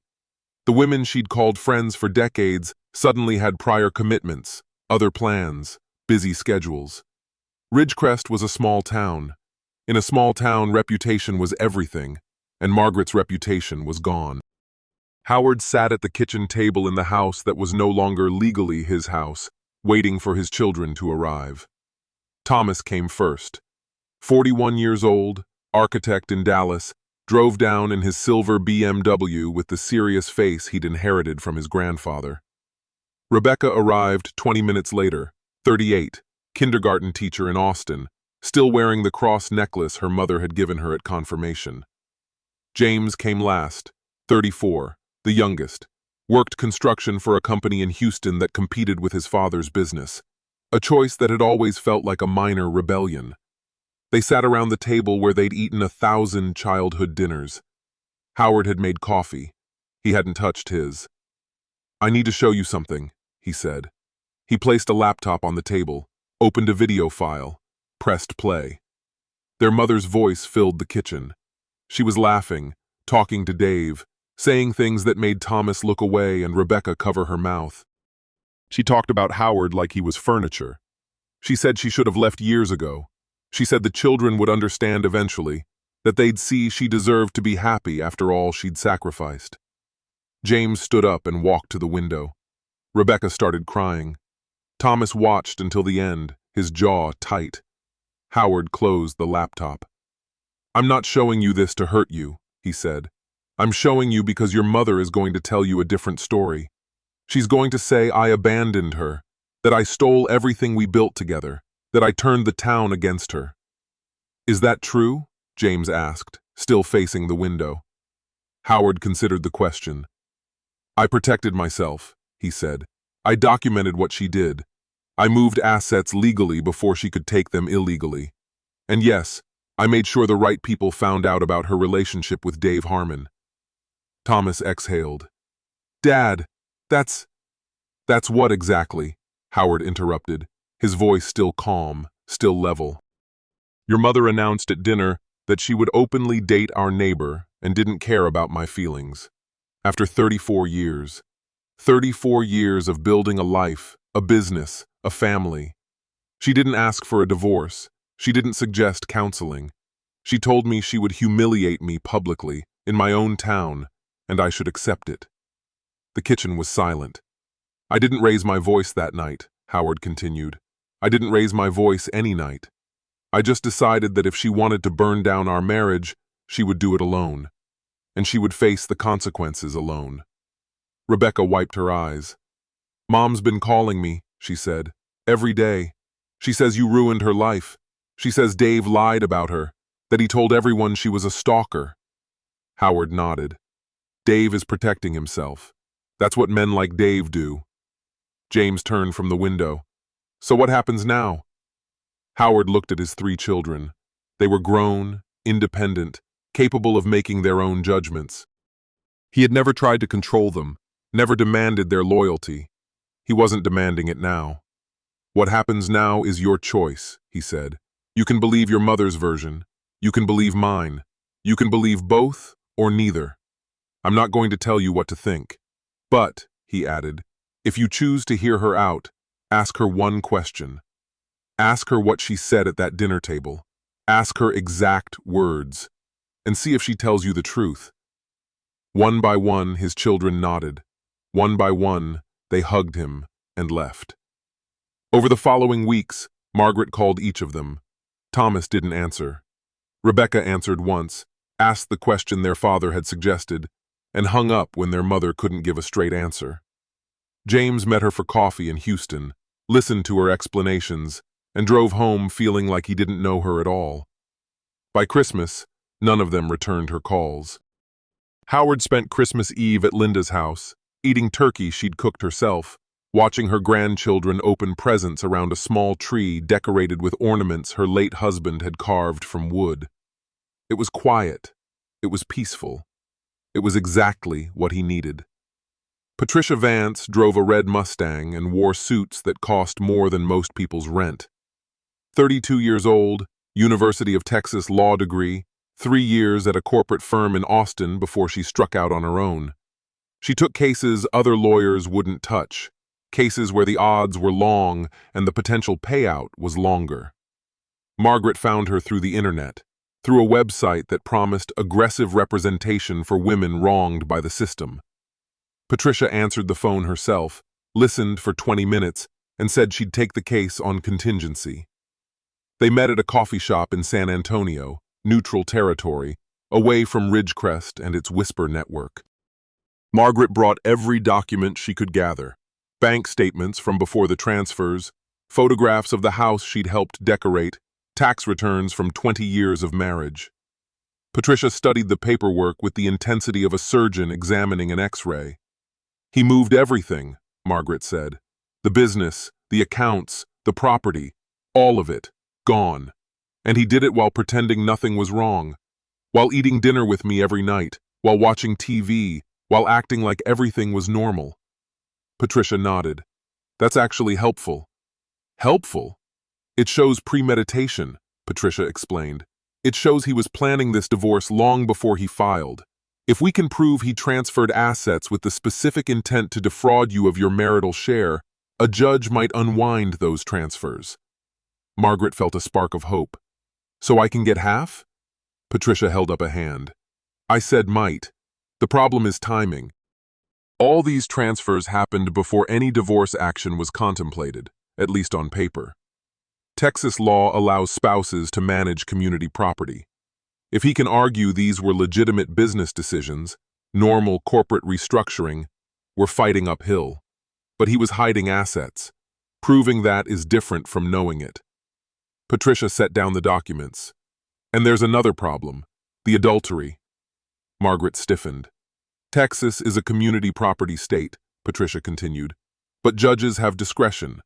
The women she'd called friends for decades suddenly had prior commitments, other plans, busy schedules. Ridgecrest was a small town. In a small town, reputation was everything, and Margaret's reputation was gone. Howard sat at the kitchen table in the house that was no longer legally his house, waiting for his children to arrive. Thomas came first. 41 years old, architect in Dallas, drove down in his silver BMW with the serious face he'd inherited from his grandfather. Rebecca arrived 20 minutes later, 38, kindergarten teacher in Austin, still wearing the cross necklace her mother had given her at confirmation. James came last, 34, the youngest, worked construction for a company in Houston that competed with his father's business, a choice that had always felt like a minor rebellion. They sat around the table where they'd eaten 1,000 childhood dinners. Howard had made coffee. He hadn't touched his. "I need to show you something," he said. He placed a laptop on the table, opened a video file, pressed play. Their mother's voice filled the kitchen. She was laughing, talking to Dave, saying things that made Thomas look away and Rebecca cover her mouth. She talked about Howard like he was furniture. She said she should have left years ago. She said the children would understand eventually, that they'd see she deserved to be happy after all she'd sacrificed. James stood up and walked to the window. Rebecca started crying. Thomas watched until the end, his jaw tight. Howard closed the laptop. "I'm not showing you this to hurt you," he said. "I'm showing you because your mother is going to tell you a different story. She's going to say I abandoned her, that I stole everything we built together, that I turned the town against her." "Is that true?" James asked, still facing the window. Howard considered the question. "I protected myself," he said. "I documented what she did. I moved assets legally before she could take them illegally. And yes, I made sure the right people found out about her relationship with Dave Harmon." Thomas exhaled. "Dad, that's what exactly?" Howard interrupted, his voice still calm, still level. "Your mother announced at dinner that she would openly date our neighbor and didn't care about my feelings. After 34 years. 34 years of building a life, a business, a family. She didn't ask for a divorce. She didn't suggest counseling. She told me she would humiliate me publicly, in my own town, and I should accept it." The kitchen was silent. "I didn't raise my voice that night," Howard continued. "I didn't raise my voice any night. I just decided that if she wanted to burn down our marriage, she would do it alone. And she would face the consequences alone." Rebecca wiped her eyes. "Mom's been calling me," she said, "every day. She says you ruined her life. She says Dave lied about her, that he told everyone she was a stalker." Howard nodded. "Dave is protecting himself. That's what men like Dave do." James turned from the window. "So what happens now?" Howard looked at his 3 children. They were grown, independent, capable of making their own judgments. He had never tried to control them, never demanded their loyalty. He wasn't demanding it now. "What happens now is your choice," he said. "You can believe your mother's version. You can believe mine. You can believe both or neither. I'm not going to tell you what to think. But," he added, "if you choose to hear her out, ask her one question. Ask her what she said at that dinner table. Ask her exact words, and see if she tells you the truth." One by one, his children nodded. One by one, they hugged him and left. Over the following weeks, Margaret called each of them. Thomas didn't answer. Rebecca answered once, asked the question their father had suggested, and hung up when their mother couldn't give a straight answer. James met her for coffee in Houston, listened to her explanations, and drove home feeling like he didn't know her at all. By Christmas, none of them returned her calls. Howard spent Christmas Eve at Linda's house, eating turkey she'd cooked herself, watching her grandchildren open presents around a small tree decorated with ornaments her late husband had carved from wood. It was quiet. It was peaceful. It was exactly what he needed. Patricia Vance drove a red Mustang and wore suits that cost more than most people's rent. 32 years old, University of Texas law degree, 3 years at a corporate firm in Austin before she struck out on her own. She took cases other lawyers wouldn't touch, cases where the odds were long and the potential payout was longer. Margaret found her through the internet, through a website that promised aggressive representation for women wronged by the system. Patricia answered the phone herself, listened for 20 minutes, and said she'd take the case on contingency. They met at a coffee shop in San Antonio, neutral territory, away from Ridgecrest and its whisper network. Margaret brought every document she could gather: bank statements from before the transfers, photographs of the house she'd helped decorate, tax returns from 20 years of marriage. Patricia studied the paperwork with the intensity of a surgeon examining an X-ray. "He moved everything," Margaret said. "The business, the accounts, the property, all of it, gone. And he did it while pretending nothing was wrong, while eating dinner with me every night, while watching TV, while acting like everything was normal." Patricia nodded. "That's actually helpful." "Helpful? It shows premeditation," Patricia explained. "It shows he was planning this divorce long before he filed. If we can prove he transferred assets with the specific intent to defraud you of your marital share, a judge might unwind those transfers." Margaret felt a spark of hope. "So I can get half?" Patricia held up a hand. "I said might. The problem is timing. All these transfers happened before any divorce action was contemplated, at least on paper. Texas law allows spouses to manage community property. If he can argue these were legitimate business decisions, normal corporate restructuring, we're fighting uphill. But he was hiding assets. Proving that is different from knowing it." Patricia set down the documents. "And there's another problem, the adultery." Margaret stiffened. "Texas is a community property state," Patricia continued, "but judges have discretion.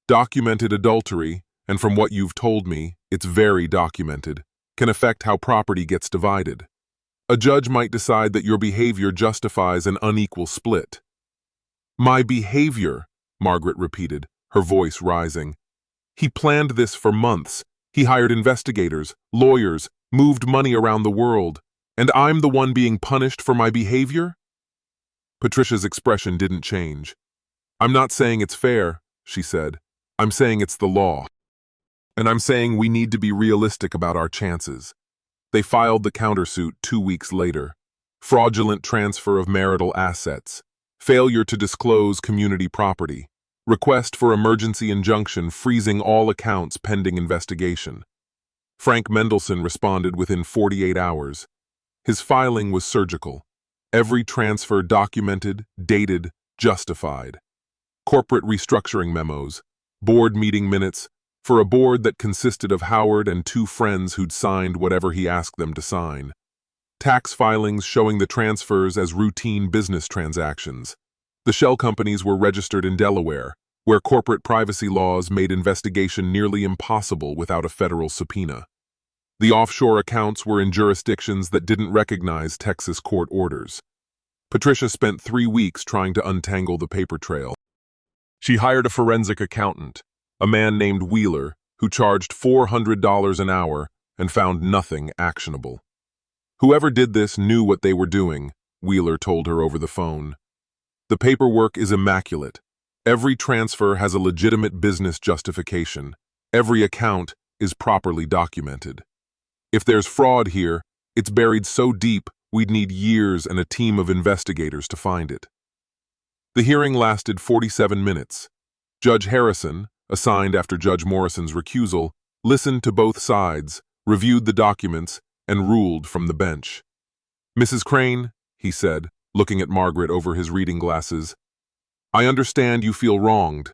Documented adultery, and from what you've told me, it's very documented, can affect how property gets divided. A judge might decide that your behavior justifies an unequal split." "My behavior," Margaret repeated, her voice rising. "He planned this for months. He hired investigators, lawyers, moved money around the world. And I'm the one being punished for my behavior?" Patricia's expression didn't change. "I'm not saying it's fair," she said. "I'm saying it's the law. And I'm saying we need to be realistic about our chances." They filed the countersuit 2 weeks later. Fraudulent transfer of marital assets. Failure to disclose community property. Request for emergency injunction freezing all accounts pending investigation. Frank Mendelsohn responded within 48 hours. His filing was surgical. Every transfer documented, dated, justified. Corporate restructuring memos, board meeting minutes, for a board that consisted of Howard and 2 friends who'd signed whatever he asked them to sign. Tax filings showing the transfers as routine business transactions. The shell companies were registered in Delaware, where corporate privacy laws made investigation nearly impossible without a federal subpoena. The offshore accounts were in jurisdictions that didn't recognize Texas court orders. Patricia spent 3 weeks trying to untangle the paper trail. She hired a forensic accountant, a man named Wheeler, who charged $400 an hour and found nothing actionable. Whoever did this knew what they were doing, Wheeler told her over the phone. The paperwork is immaculate. Every transfer has a legitimate business justification. Every account is properly documented. If there's fraud here, it's buried so deep we'd need years and a team of investigators to find it. The hearing lasted 47 minutes. Judge Harrison, assigned after Judge Morrison's recusal, listened to both sides, reviewed the documents, and ruled from the bench. "Mrs. Crane," he said, looking at Margaret over his reading glasses, "I understand you feel wronged,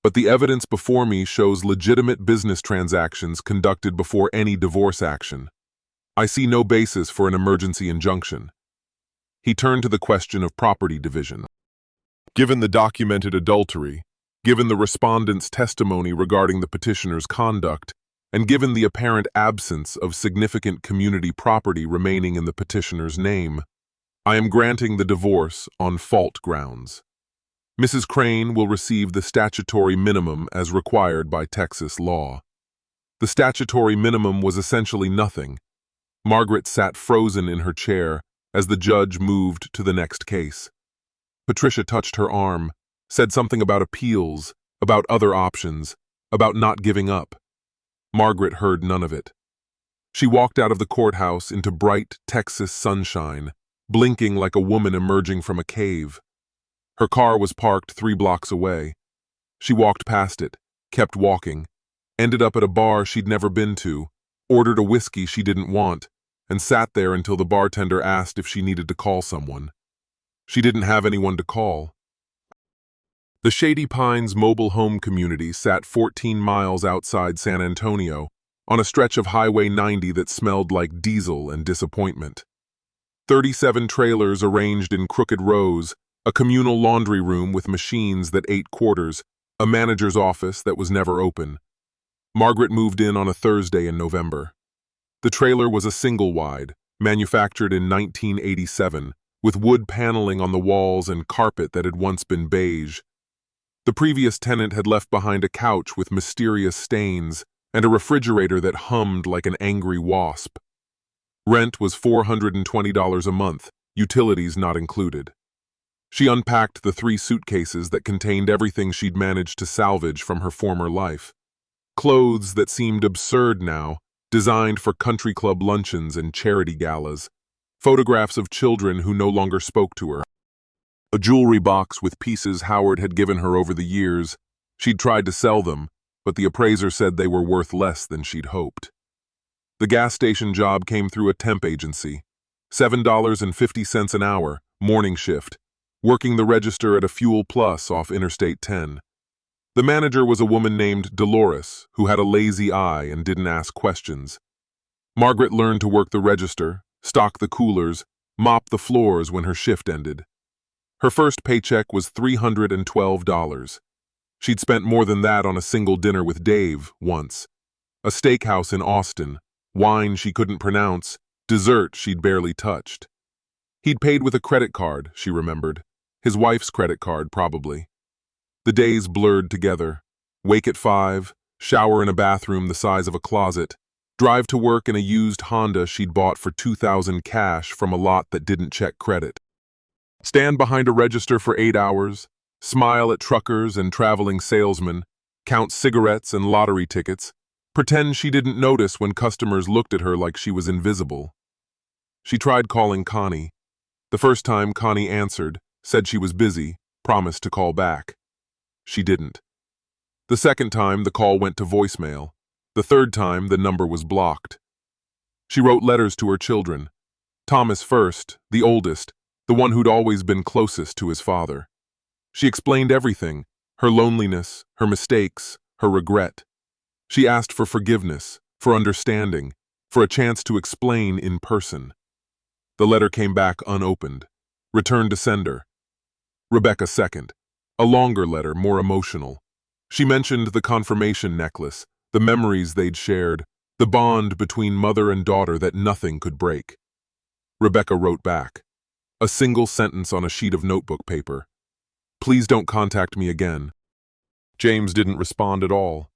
but the evidence before me shows legitimate business transactions conducted before any divorce action. I see no basis for an emergency injunction. He turned to the question of property division. Given the documented adultery, given the respondent's testimony regarding the petitioner's conduct, and given the apparent absence of significant community property remaining in the petitioner's name, I am granting the divorce on fault grounds. Mrs. Crane will receive the statutory minimum as required by Texas law. The statutory minimum was essentially nothing. Margaret sat frozen in her chair as the judge moved to the next case. Patricia touched her arm, said something about appeals, about other options, about not giving up. Margaret heard none of it. She walked out of the courthouse into bright Texas sunshine, blinking like a woman emerging from a cave. Her car was parked 3 blocks away. She walked past it, kept walking, ended up at a bar she'd never been to, ordered a whiskey she didn't want, and sat there until the bartender asked if she needed to call someone. She didn't have anyone to call. The Shady Pines mobile home community sat 14 miles outside San Antonio, on a stretch of Highway 90 that smelled like diesel and disappointment. 37 trailers arranged in crooked rows, a communal laundry room with machines that ate quarters, a manager's office that was never open. Margaret moved in on a Thursday in November. The trailer was a single-wide, manufactured in 1987, with wood paneling on the walls and carpet that had once been beige. The previous tenant had left behind a couch with mysterious stains and a refrigerator that hummed like an angry wasp. Rent was $420 a month, utilities not included. She unpacked the 3 suitcases that contained everything she'd managed to salvage from her former life. Clothes that seemed absurd now, designed for country club luncheons and charity galas. Photographs of children who no longer spoke to her. A jewelry box with pieces Howard had given her over the years. She'd tried to sell them, but the appraiser said they were worth less than she'd hoped. The gas station job came through a temp agency. $7.50 an hour, morning shift, working the register at a Fuel Plus off Interstate 10. The manager was a woman named Dolores, who had a lazy eye and didn't ask questions. Margaret learned to work the register, stock the coolers, mop the floors when her shift ended. Her first paycheck was $312. She'd spent more than that on a single dinner with Dave once. A steakhouse in Austin, wine she couldn't pronounce, dessert she'd barely touched. He'd paid with a credit card, she remembered. His wife's credit card, probably. The days blurred together. Wake at 5, shower in a bathroom the size of a closet, drive to work in a used Honda she'd bought for $2,000 cash from a lot that didn't check credit. Stand behind a register for 8 hours, smile at truckers and traveling salesmen, count cigarettes and lottery tickets, pretend she didn't notice when customers looked at her like she was invisible. She tried calling Connie. The first time Connie answered, said she was busy, promised to call back. She didn't. The second time the call went to voicemail. The third time the number was blocked. She wrote letters to her children. Thomas first, the oldest, the one who'd always been closest to his father. She explained everything, her loneliness, her mistakes, her regret. She asked for forgiveness, for understanding, for a chance to explain in person. The letter came back unopened. Returned to sender. Rebecca second. A longer letter, more emotional. She mentioned the confirmation necklace, the memories they'd shared, the bond between mother and daughter that nothing could break. Rebecca wrote back. A single sentence on a sheet of notebook paper. Please don't contact me again. James didn't respond at all.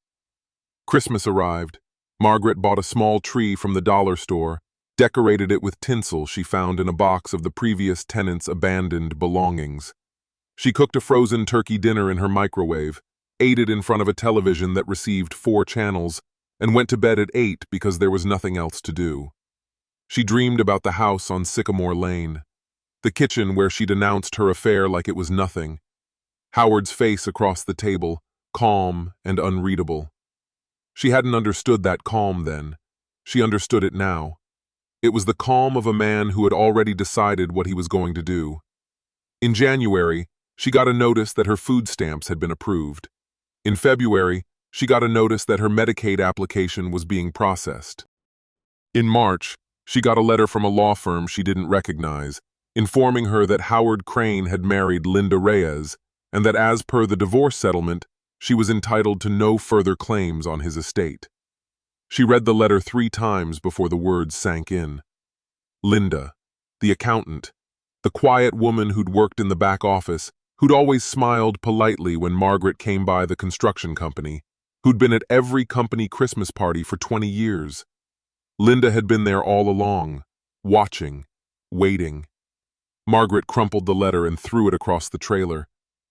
Christmas arrived. Margaret bought a small tree from the dollar store, decorated it with tinsel she found in a box of the previous tenant's abandoned belongings. She cooked a frozen turkey dinner in her microwave, ate it in front of a television that received 4 channels, and went to bed at 8 because there was nothing else to do. She dreamed about the house on Sycamore Lane, the kitchen where she'd announced her affair like it was nothing, Howard's face across the table, calm and unreadable. She hadn't understood that calm then. She understood it now. It was the calm of a man who had already decided what he was going to do. In January, she got a notice that her food stamps had been approved. In February, she got a notice that her Medicaid application was being processed. In March, She got a letter from a law firm she didn't recognize, informing her that Howard Crane had married Linda Reyes and that as per the divorce settlement, she was entitled to no further claims on his estate. She read the letter 3 times before the words sank in. Linda, the accountant, the quiet woman who'd worked in the back office, who'd always smiled politely when Margaret came by the construction company, who'd been at every company Christmas party for 20 years. Linda had been there all along, watching, waiting. Margaret crumpled the letter and threw it across the trailer.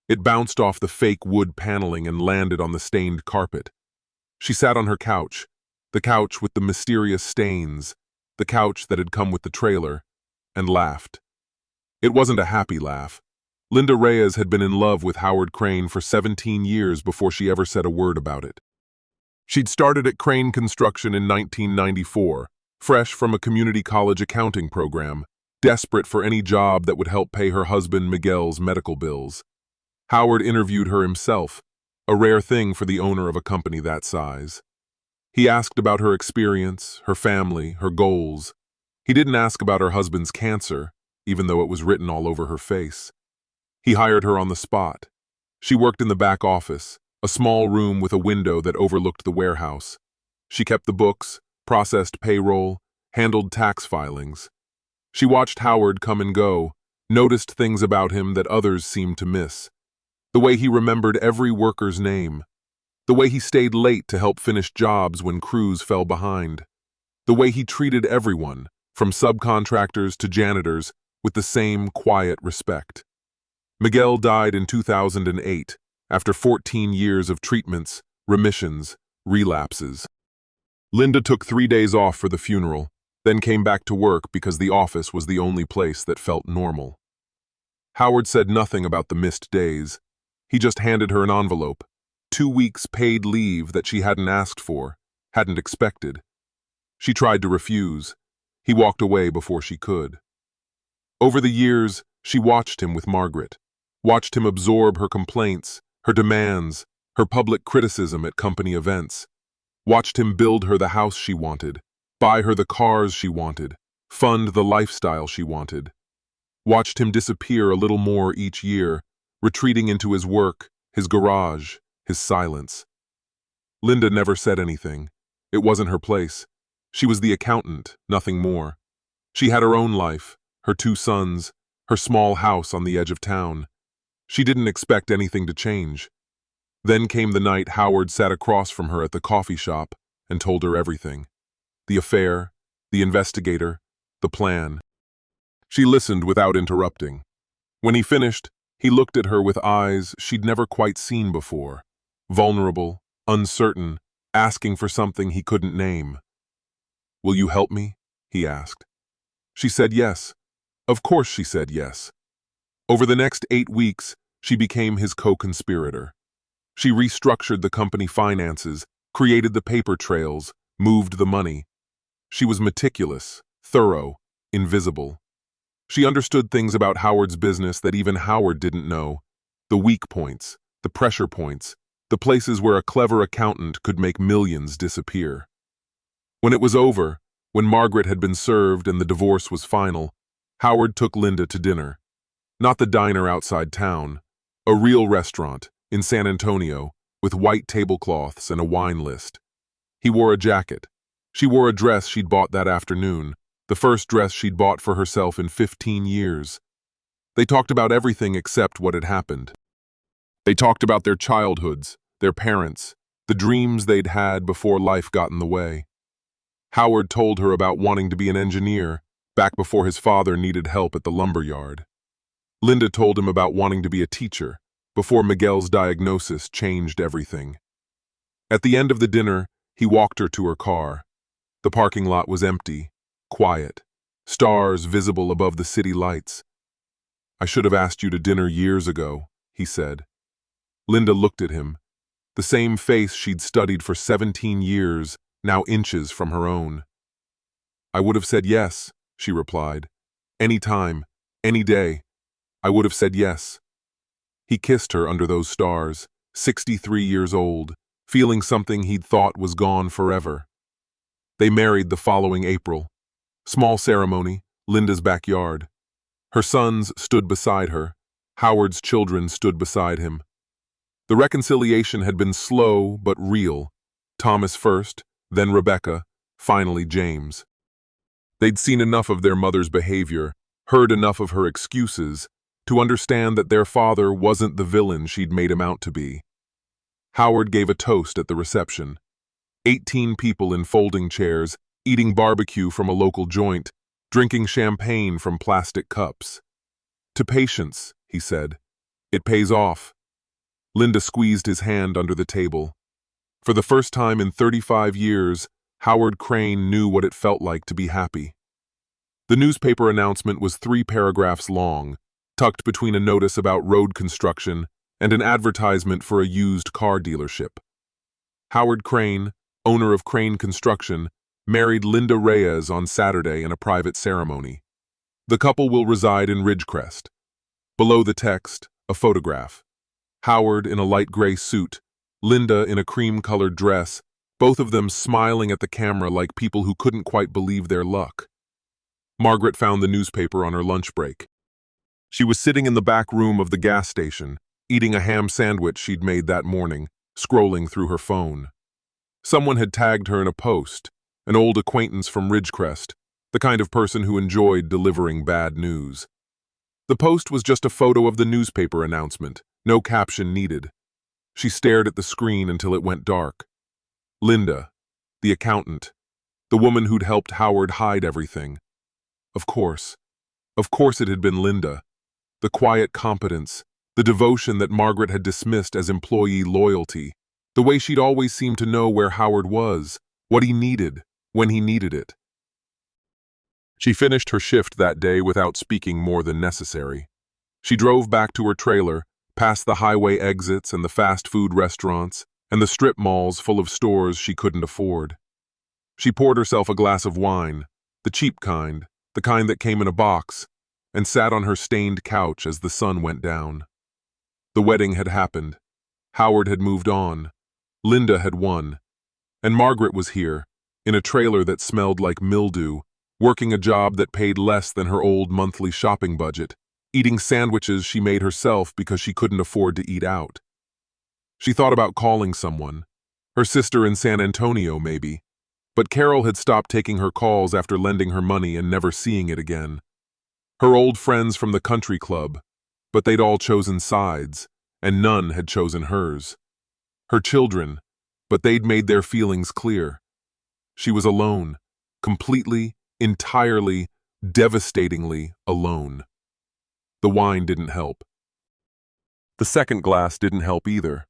It bounced off the fake wood paneling and landed on the stained carpet. She sat on her couch, the couch with the mysterious stains, the couch that had come with the trailer, and laughed. It wasn't a happy laugh. Linda Reyes had been in love with Howard Crane for 17 years before she ever said a word about it. She'd started at Crane Construction in 1994, fresh from a community college accounting program, desperate for any job that would help pay her husband Miguel's medical bills. Howard interviewed her himself, a rare thing for the owner of a company that size. He asked about her experience, her family, her goals. He didn't ask about her husband's cancer, even though it was written all over her face. He hired her on the spot. She worked in the back office, a small room with a window that overlooked the warehouse. She kept the books, processed payroll, handled tax filings. She watched Howard come and go, noticed things about him that others seemed to miss. The way he remembered every worker's name. The way he stayed late to help finish jobs when crews fell behind. The way he treated everyone, from subcontractors to janitors, with the same quiet respect. Miguel died in 2008, after 14 years of treatments, remissions, relapses. Linda took 3 days off for the funeral, then came back to work because the office was the only place that felt normal. Howard said nothing about the missed days. He just handed her an envelope, 2 weeks paid leave that she hadn't asked for, hadn't expected. She tried to refuse. He walked away before she could. Over the years, she watched him with Margaret, watched him absorb her complaints, her demands, her public criticism at company events, watched him build her the house she wanted, buy her the cars she wanted, fund the lifestyle she wanted. Watched him disappear a little more each year, retreating into his work, his garage, his silence. Linda never said anything. It wasn't her place. She was the accountant, nothing more. She had her own life, her 2 sons, her small house on the edge of town. She didn't expect anything to change. Then came the night Howard sat across from her at the coffee shop and told her everything. The affair, the investigator, the plan. She listened without interrupting. When he finished, he looked at her with eyes she'd never quite seen before, vulnerable, uncertain, asking for something he couldn't name. "Will you help me?" he asked. She said yes. Of course she said yes. Over the next 8 weeks, she became his co-conspirator. She restructured the company finances, created the paper trails, moved the money. She was meticulous, thorough, invisible. She understood things about Howard's business that even Howard didn't know. The weak points, the pressure points, the places where a clever accountant could make millions disappear. When it was over, when Margaret had been served and the divorce was final, Howard took Linda to dinner. Not the diner outside town, a real restaurant in San Antonio with white tablecloths and a wine list. He wore a jacket. She wore a dress she'd bought that afternoon, the first dress she'd bought for herself in 15 years. They talked about everything except what had happened. They talked about their childhoods, their parents, the dreams they'd had before life got in the way. Howard told her about wanting to be an engineer, back before his father needed help at the lumber yard. Linda told him about wanting to be a teacher, before Miguel's diagnosis changed everything. At the end of the dinner, he walked her to her car. The parking lot was empty, quiet, stars visible above the city lights. "I should have asked you to dinner years ago," he said. Linda looked at him, the same face she'd studied for 17 years, now inches from her own. "I would have said yes," she replied. "Any time, any day. I would have said yes." He kissed her under those stars, 63 years old, feeling something he'd thought was gone forever. They married the following April. Small ceremony, Linda's backyard. Her sons stood beside her. Howard's children stood beside him. The reconciliation had been slow but real. Thomas first, then Rebecca, finally James. They'd seen enough of their mother's behavior, heard enough of her excuses, to understand that their father wasn't the villain she'd made him out to be. Howard gave a toast at the reception. 18 people in folding chairs, eating barbecue from a local joint, drinking champagne from plastic cups. To patience, he said. It pays off. Linda squeezed his hand under the table. For the first time in 35 years, Howard Crane knew what it felt like to be happy. The newspaper announcement was 3 paragraphs long, tucked between a notice about road construction and an advertisement for a used car dealership. Howard Crane, owner of Crane Construction, married Linda Reyes on Saturday in a private ceremony. The couple will reside in Ridgecrest. Below the text, a photograph. Howard in a light gray suit, Linda in a cream-colored dress, both of them smiling at the camera like people who couldn't quite believe their luck. Margaret found the newspaper on her lunch break. She was sitting in the back room of the gas station, eating a ham sandwich she'd made that morning, scrolling through her phone. Someone had tagged her in a post, an old acquaintance from Ridgecrest, the kind of person who enjoyed delivering bad news. The post was just a photo of the newspaper announcement, no caption needed. She stared at the screen until it went dark. Linda, the accountant, the woman who'd helped Howard hide everything. Of course it had been Linda. The quiet competence, the devotion that Margaret had dismissed as employee loyalty, the way she'd always seemed to know where Howard was, what he needed, when he needed it. She finished her shift that day without speaking more than necessary. She drove back to her trailer, past the highway exits and the fast food restaurants, and the strip malls full of stores she couldn't afford. She poured herself a glass of wine, the cheap kind, the kind that came in a box, and sat on her stained couch as the sun went down. The wedding had happened. Howard had moved on. Linda had won. And Margaret was here, in a trailer that smelled like mildew, working a job that paid less than her old monthly shopping budget, eating sandwiches she made herself because she couldn't afford to eat out. She thought about calling someone, her sister in San Antonio maybe, but Carol had stopped taking her calls after lending her money and never seeing it again. Her old friends from the country club, but they'd all chosen sides, and none had chosen hers. Her children, but they'd made their feelings clear. She was alone, completely, entirely, devastatingly alone. The wine didn't help. The second glass didn't help either.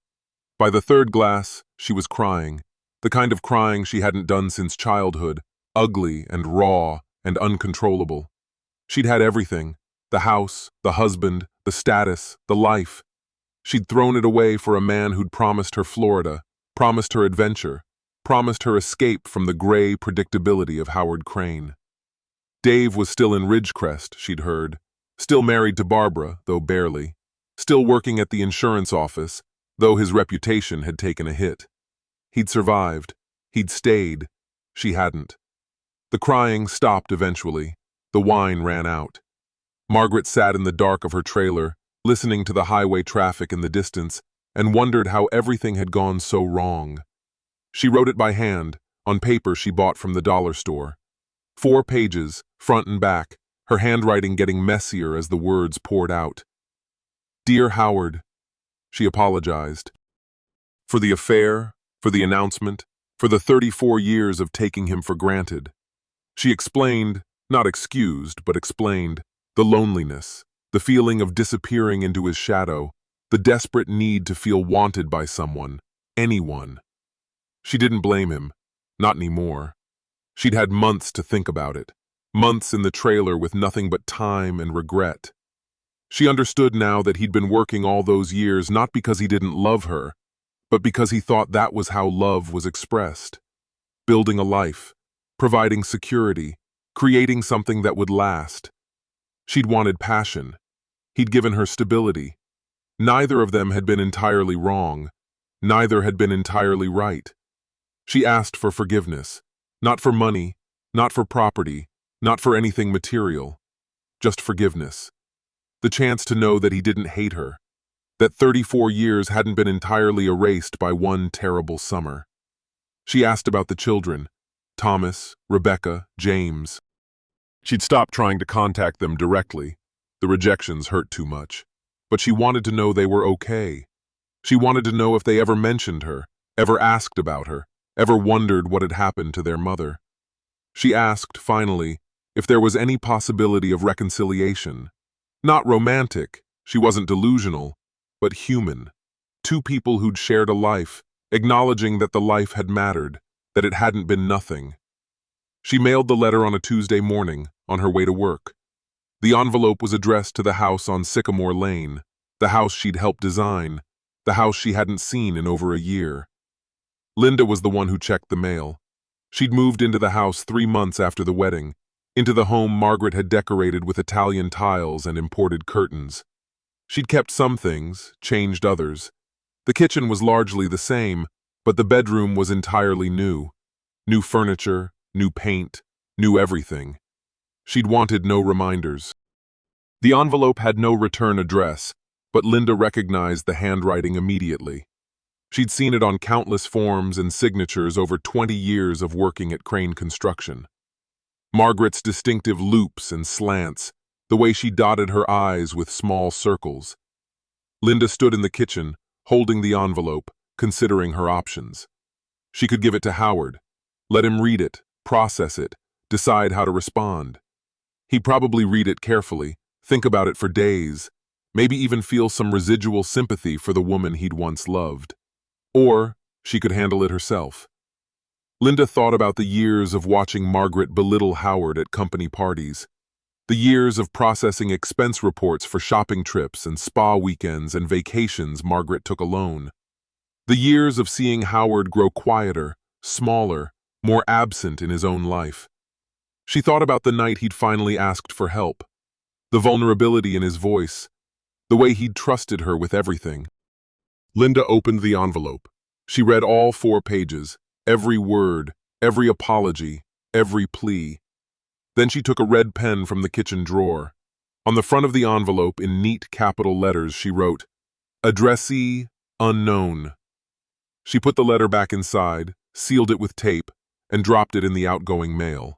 By the third glass, she was crying, the kind of crying she hadn't done since childhood, ugly and raw and uncontrollable. She'd had everything, the house, the husband, the status, the life. She'd thrown it away for a man who'd promised her Florida, promised her adventure, promised her escape from the gray predictability of Howard Crane. Dave was still in Ridgecrest, she'd heard, still married to Barbara, though barely, still working at the insurance office, though his reputation had taken a hit. He'd survived. He'd stayed. She hadn't. The crying stopped eventually. The wine ran out. Margaret sat in the dark of her trailer, listening to the highway traffic in the distance, and wondered how everything had gone so wrong. She wrote it by hand, on paper she bought from the dollar store. 4 pages, front and back, her handwriting getting messier as the words poured out. Dear Howard, she apologized. For the affair, for the announcement, for the 34 years of taking him for granted. She explained, not excused, but explained, the loneliness, the feeling of disappearing into his shadow, the desperate need to feel wanted by someone, anyone. She didn't blame him, not anymore. She'd had months to think about it, months in the trailer with nothing but time and regret. She understood now that he'd been working all those years not because he didn't love her, but because he thought that was how love was expressed. Building a life, providing security, creating something that would last. She'd wanted passion. He'd given her stability. Neither of them had been entirely wrong. Neither had been entirely right. She asked for forgiveness, not for money, not for property, Not for anything material, just forgiveness. The chance to know that he didn't hate her, that 34 years hadn't been entirely erased by one terrible summer. She asked about the children, Thomas, Rebecca, James. She'd stopped trying to contact them directly. The rejections hurt too much. But she wanted to know they were okay. She wanted to know if they ever mentioned her, ever asked about her, ever wondered what had happened to their mother. She asked, finally, if there was any possibility of reconciliation. Not romantic, she wasn't delusional, but human. Two people who'd shared a life, acknowledging that the life had mattered, that it hadn't been nothing. She mailed the letter on a Tuesday morning, on her way to work. The envelope was addressed to the house on Sycamore Lane, the house she'd helped design, the house she hadn't seen in over a year. Linda was the one who checked the mail. She'd moved into the house 3 months after the wedding, into the home Margaret had decorated with Italian tiles and imported curtains. She'd kept some things, changed others. The kitchen was largely the same, but the bedroom was entirely new. New furniture, new paint, new everything. She'd wanted no reminders. The envelope had no return address, but Linda recognized the handwriting immediately. She'd seen it on countless forms and signatures over 20 years of working at Crane Construction. Margaret's distinctive loops and slants, the way she dotted her I's with small circles. Linda stood in the kitchen, holding the envelope, considering her options. She could give it to Howard, let him read it, process it, decide how to respond. He'd probably read it carefully, think about it for days, maybe even feel some residual sympathy for the woman he'd once loved. Or she could handle it herself. Linda thought about the years of watching Margaret belittle Howard at company parties, the years of processing expense reports for shopping trips and spa weekends and vacations Margaret took alone, the years of seeing Howard grow quieter, smaller, more absent in his own life. She thought about the night he'd finally asked for help, the vulnerability in his voice, the way he'd trusted her with everything. Linda opened the envelope. She read all 4 pages, every word, every apology, every plea. Then she took a red pen from the kitchen drawer. On the front of the envelope, in neat capital letters, she wrote, "Addressee unknown." She put the letter back inside, sealed it with tape, and dropped it in the outgoing mail.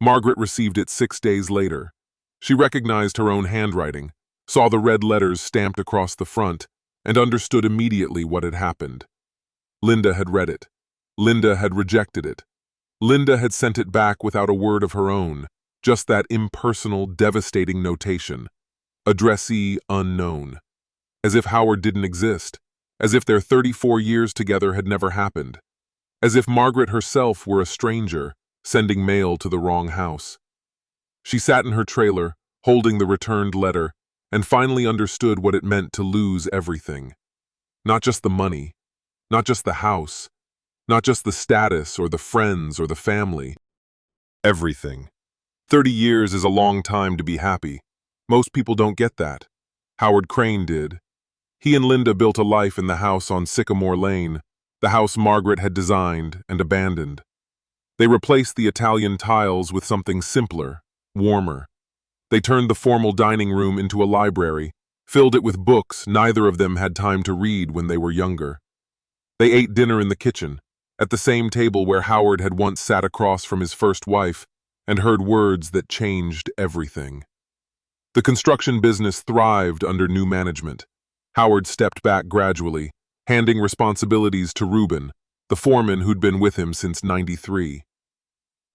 Margaret received it 6 days later. She recognized her own handwriting, saw the red letters stamped across the front, and understood immediately what had happened. Linda had read it. Linda had rejected it. Linda had sent it back without a word of her own, just that impersonal, devastating notation. Addressee unknown. As if Howard didn't exist. As if their 34 years together had never happened. As if Margaret herself were a stranger, sending mail to the wrong house. She sat in her trailer, holding the returned letter, and finally understood what it meant to lose everything. Not just the money, not just the house, not just the status or the friends or the family. Everything. 30 years is a long time to be happy. Most people don't get that. Howard Crane did. He and Linda built a life in the house on Sycamore Lane, the house Margaret had designed and abandoned. They replaced the Italian tiles with something simpler, warmer. They turned the formal dining room into a library, filled it with books neither of them had time to read when they were younger. They ate dinner in the kitchen, at the same table where Howard had once sat across from his first wife and heard words that changed everything. The construction business thrived under new management. Howard stepped back gradually, handing responsibilities to Reuben, the foreman who'd been with him since '93.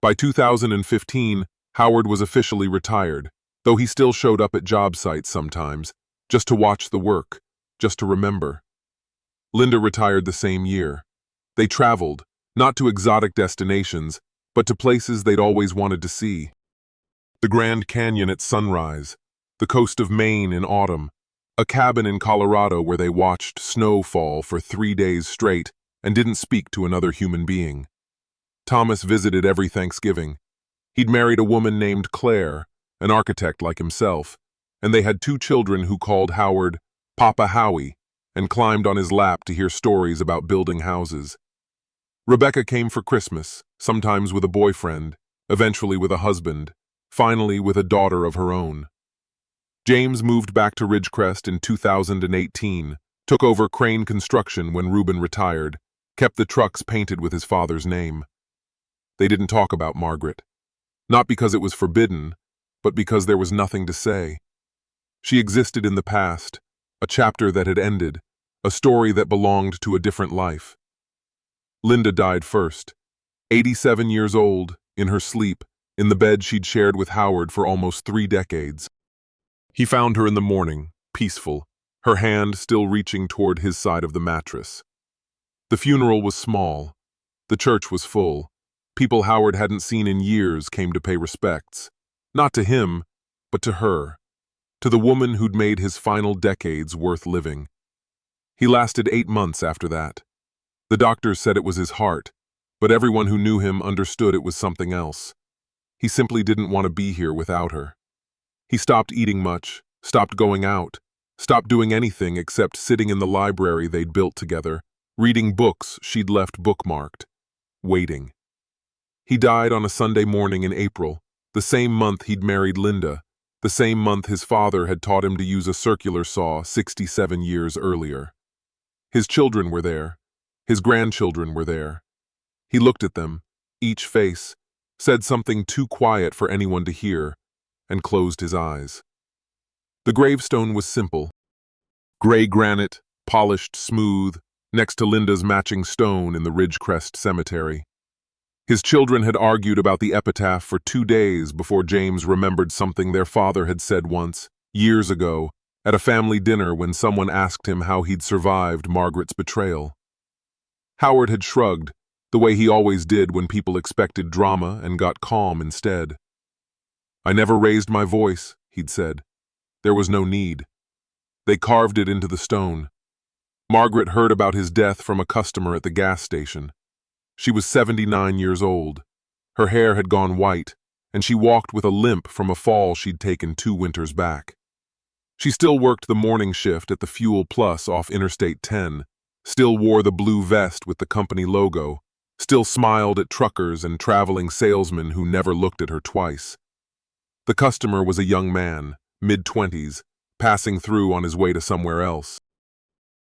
By 2015, Howard was officially retired, though he still showed up at job sites sometimes, just to watch the work, just to remember. Linda retired the same year. They traveled, not to exotic destinations, but to places they'd always wanted to see. The Grand Canyon at sunrise, the coast of Maine in autumn, a cabin in Colorado where they watched snow fall for 3 days straight and didn't speak to another human being. Thomas visited every Thanksgiving. He'd married a woman named Claire, an architect like himself, and they had 2 children who called Howard Papa Howie and climbed on his lap to hear stories about building houses. Rebecca came for Christmas, sometimes with a boyfriend, eventually with a husband, finally with a daughter of her own. James moved back to Ridgecrest in 2018, took over Crane Construction when Reuben retired, kept the trucks painted with his father's name. They didn't talk about Margaret. Not because it was forbidden, but because there was nothing to say. She existed in the past, a chapter that had ended, a story that belonged to a different life. Linda died first, 87 years old, in her sleep, in the bed she'd shared with Howard for almost 3 decades. He found her in the morning, peaceful, her hand still reaching toward his side of the mattress. The funeral was small. The church was full. People Howard hadn't seen in years came to pay respects. Not to him, but to her. To the woman who'd made his final decades worth living. He lasted 8 months after that. The doctors said it was his heart, but everyone who knew him understood it was something else. He simply didn't want to be here without her. He stopped eating much, stopped going out, stopped doing anything except sitting in the library they'd built together, reading books she'd left bookmarked, waiting. He died on a Sunday morning in April, the same month he'd married Linda, the same month his father had taught him to use a circular saw 67 years earlier. His children were there. His grandchildren were there. He looked at them, each face, said something too quiet for anyone to hear, and closed his eyes. The gravestone was simple. Gray granite, polished smooth, next to Linda's matching stone in the Ridgecrest Cemetery. His children had argued about the epitaph for 2 days before James remembered something their father had said once, years ago, at a family dinner when someone asked him how he'd survived Margaret's betrayal. Howard had shrugged, the way he always did when people expected drama and got calm instead. "I never raised my voice," he'd said. "There was no need." They carved it into the stone. Margaret heard about his death from a customer at the gas station. She was 79 years old. Her hair had gone white, and she walked with a limp from a fall she'd taken 2 winters back. She still worked the morning shift at the Fuel Plus off Interstate 10, still wore the blue vest with the company logo, still smiled at truckers and traveling salesmen who never looked at her twice. The customer was a young man, mid-20s, passing through on his way to somewhere else.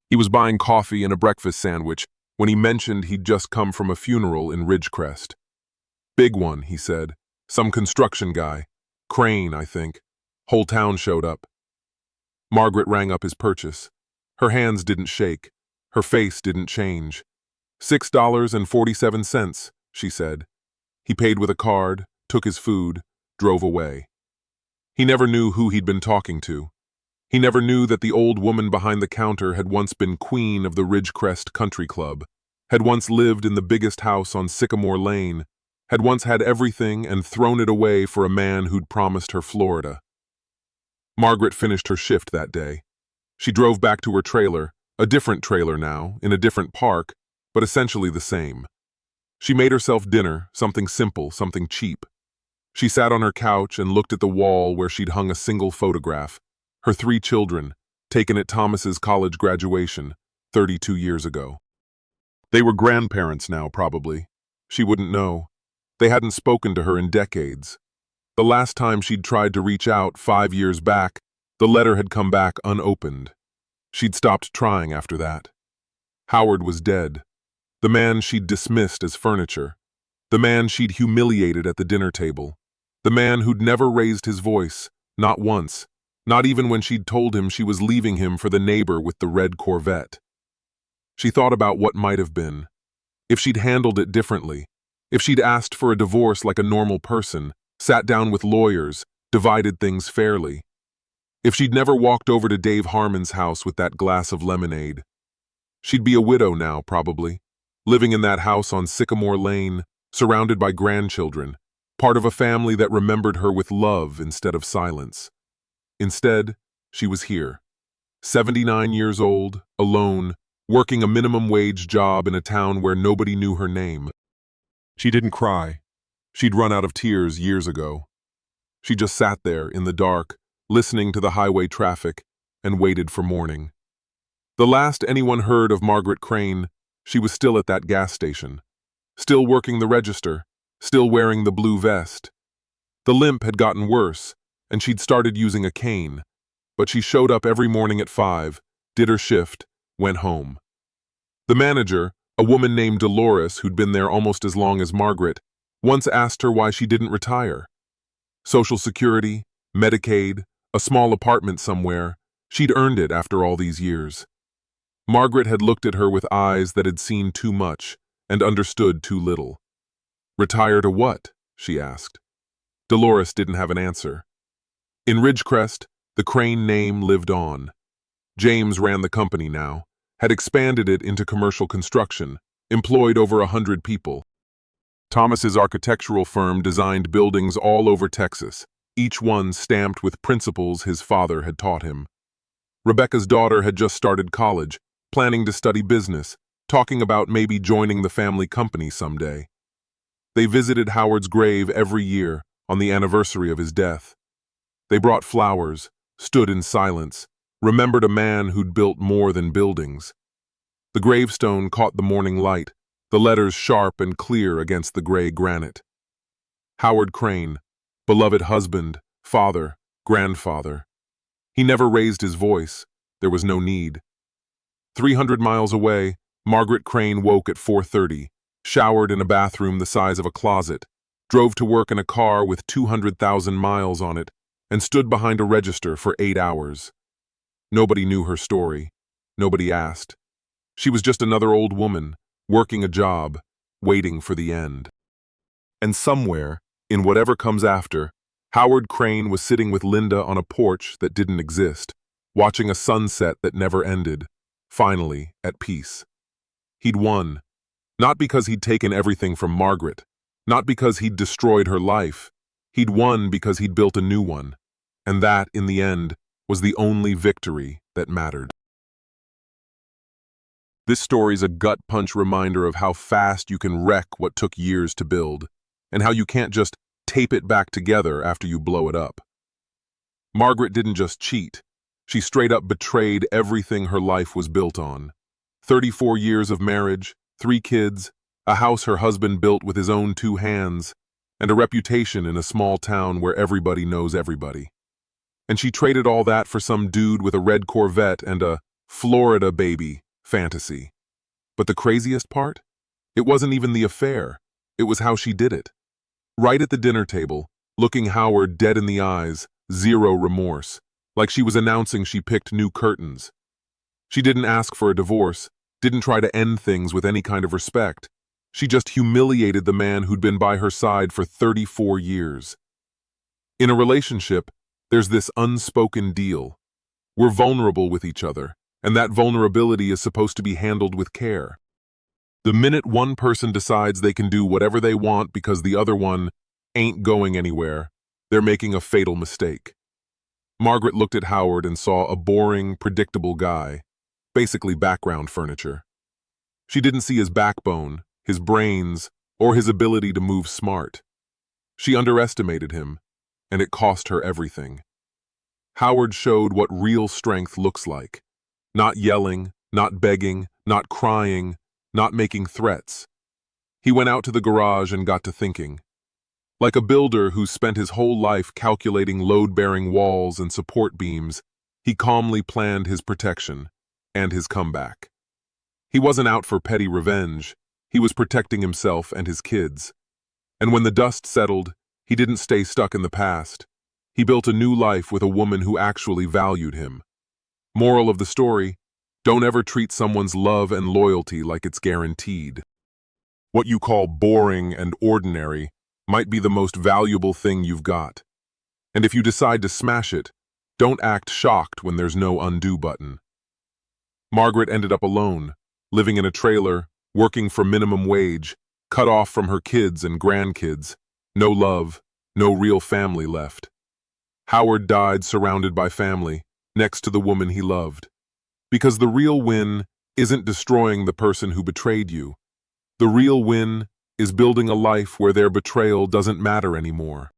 He was buying coffee and a breakfast sandwich when he mentioned he'd just come from a funeral in Ridgecrest. "Big one," he said. "Some construction guy. Crane, I think. Whole town showed up." Margaret rang up his purchase. Her hands didn't shake. Her face didn't change. $6.47, she said. He paid with a card, took his food, drove away. He never knew who he'd been talking to. He never knew that the old woman behind the counter had once been queen of the Ridgecrest Country Club, had once lived in the biggest house on Sycamore Lane, had once had everything and thrown it away for a man who'd promised her Florida. Margaret finished her shift that day. She drove back to her trailer, a different trailer now, in a different park, but essentially the same. She made herself dinner, something simple, something cheap. She sat on her couch and looked at the wall where she'd hung a single photograph, her 3 children, taken at Thomas's college graduation, 32 years ago. They were grandparents now, probably. She wouldn't know. They hadn't spoken to her in decades. The last time she'd tried to reach out 5 years back, the letter had come back unopened. She'd stopped trying after that. Howard was dead. The man she'd dismissed as furniture. The man she'd humiliated at the dinner table. The man who'd never raised his voice, not once, not even when she'd told him she was leaving him for the neighbor with the red Corvette. She thought about what might have been. If she'd handled it differently, if she'd asked for a divorce like a normal person, sat down with lawyers, divided things fairly. If she'd never walked over to Dave Harmon's house with that glass of lemonade. She'd be a widow now, probably, living in that house on Sycamore Lane, surrounded by grandchildren, part of a family that remembered her with love instead of silence. Instead, she was here, 79 years old, alone, working a minimum wage job in a town where nobody knew her name. She didn't cry. She'd run out of tears years ago. She just sat there in the dark, listening to the highway traffic, and waited for morning. The last anyone heard of Margaret Crane, she was still at that gas station, still working the register, still wearing the blue vest. The limp had gotten worse, and she'd started using a cane, but she showed up every morning at 5, did her shift, went home. The manager, a woman named Dolores who'd been there almost as long as Margaret, once asked her why she didn't retire. Social Security, Medicaid, a small apartment somewhere, she'd earned it after all these years. Margaret had looked at her with eyes that had seen too much and understood too little. "Retire to what?" she asked. Dolores didn't have an answer. In Ridgecrest, the Crane name lived on. James ran the company now, had expanded it into commercial construction, employed over 100 people. Thomas's architectural firm designed buildings all over Texas, each one stamped with principles his father had taught him. Rebecca's daughter had just started college, planning to study business, talking about maybe joining the family company someday. They visited Howard's grave every year on the anniversary of his death. They brought flowers, stood in silence, remembered a man who'd built more than buildings. The gravestone caught the morning light, the letters sharp and clear against the gray granite. Howard Crane, beloved husband, father, grandfather. He never raised his voice. There was no need. 300 miles away, Margaret Crane woke at 4:30, showered in a bathroom the size of a closet, drove to work in a car with 200,000 miles on it, and stood behind a register for 8 hours. Nobody knew her story. Nobody asked. She was just another old woman, working a job, waiting for the end. And somewhere, in whatever comes after, Howard Crane was sitting with Linda on a porch that didn't exist, watching a sunset that never ended, finally at peace. He'd won. Not because he'd taken everything from Margaret, not because he'd destroyed her life. He'd won because he'd built a new one. And that, in the end, was the only victory that mattered. This story's a gut-punch reminder of how fast you can wreck what took years to build, and how you can't just tape it back together after you blow it up. Margaret didn't just cheat. She straight up betrayed everything her life was built on. 34 years of marriage, 3 kids, a house her husband built with his own 2 hands, and a reputation in a small town where everybody knows everybody. And she traded all that for some dude with a red Corvette and a Florida baby fantasy. But the craziest part? It wasn't even the affair. It was how she did it. Right at the dinner table, looking Howard dead in the eyes, zero remorse, like she was announcing she picked new curtains. She didn't ask for a divorce, didn't try to end things with any kind of respect. She just humiliated the man who'd been by her side for 34 years. In a relationship, there's this unspoken deal. We're vulnerable with each other, and that vulnerability is supposed to be handled with care. The minute one person decides they can do whatever they want because the other one ain't going anywhere, they're making a fatal mistake. Margaret looked at Howard and saw a boring, predictable guy, basically background furniture. She didn't see his backbone, his brains, or his ability to move smart. She underestimated him, and it cost her everything. Howard showed what real strength looks like. Not yelling, not begging, not crying, not making threats. He went out to the garage and got to thinking. Like a builder who spent his whole life calculating load-bearing walls and support beams, he calmly planned his protection and his comeback. He wasn't out for petty revenge. He was protecting himself and his kids. And when the dust settled, he didn't stay stuck in the past. He built a new life with a woman who actually valued him. Moral of the story: don't ever treat someone's love and loyalty like it's guaranteed. What you call boring and ordinary might be the most valuable thing you've got. And if you decide to smash it, don't act shocked when there's no undo button. Margaret ended up alone, living in a trailer, working for minimum wage, cut off from her kids and grandkids, no love, no real family left. Howard died surrounded by family, next to the woman he loved. Because the real win isn't destroying the person who betrayed you. The real win is building a life where their betrayal doesn't matter anymore.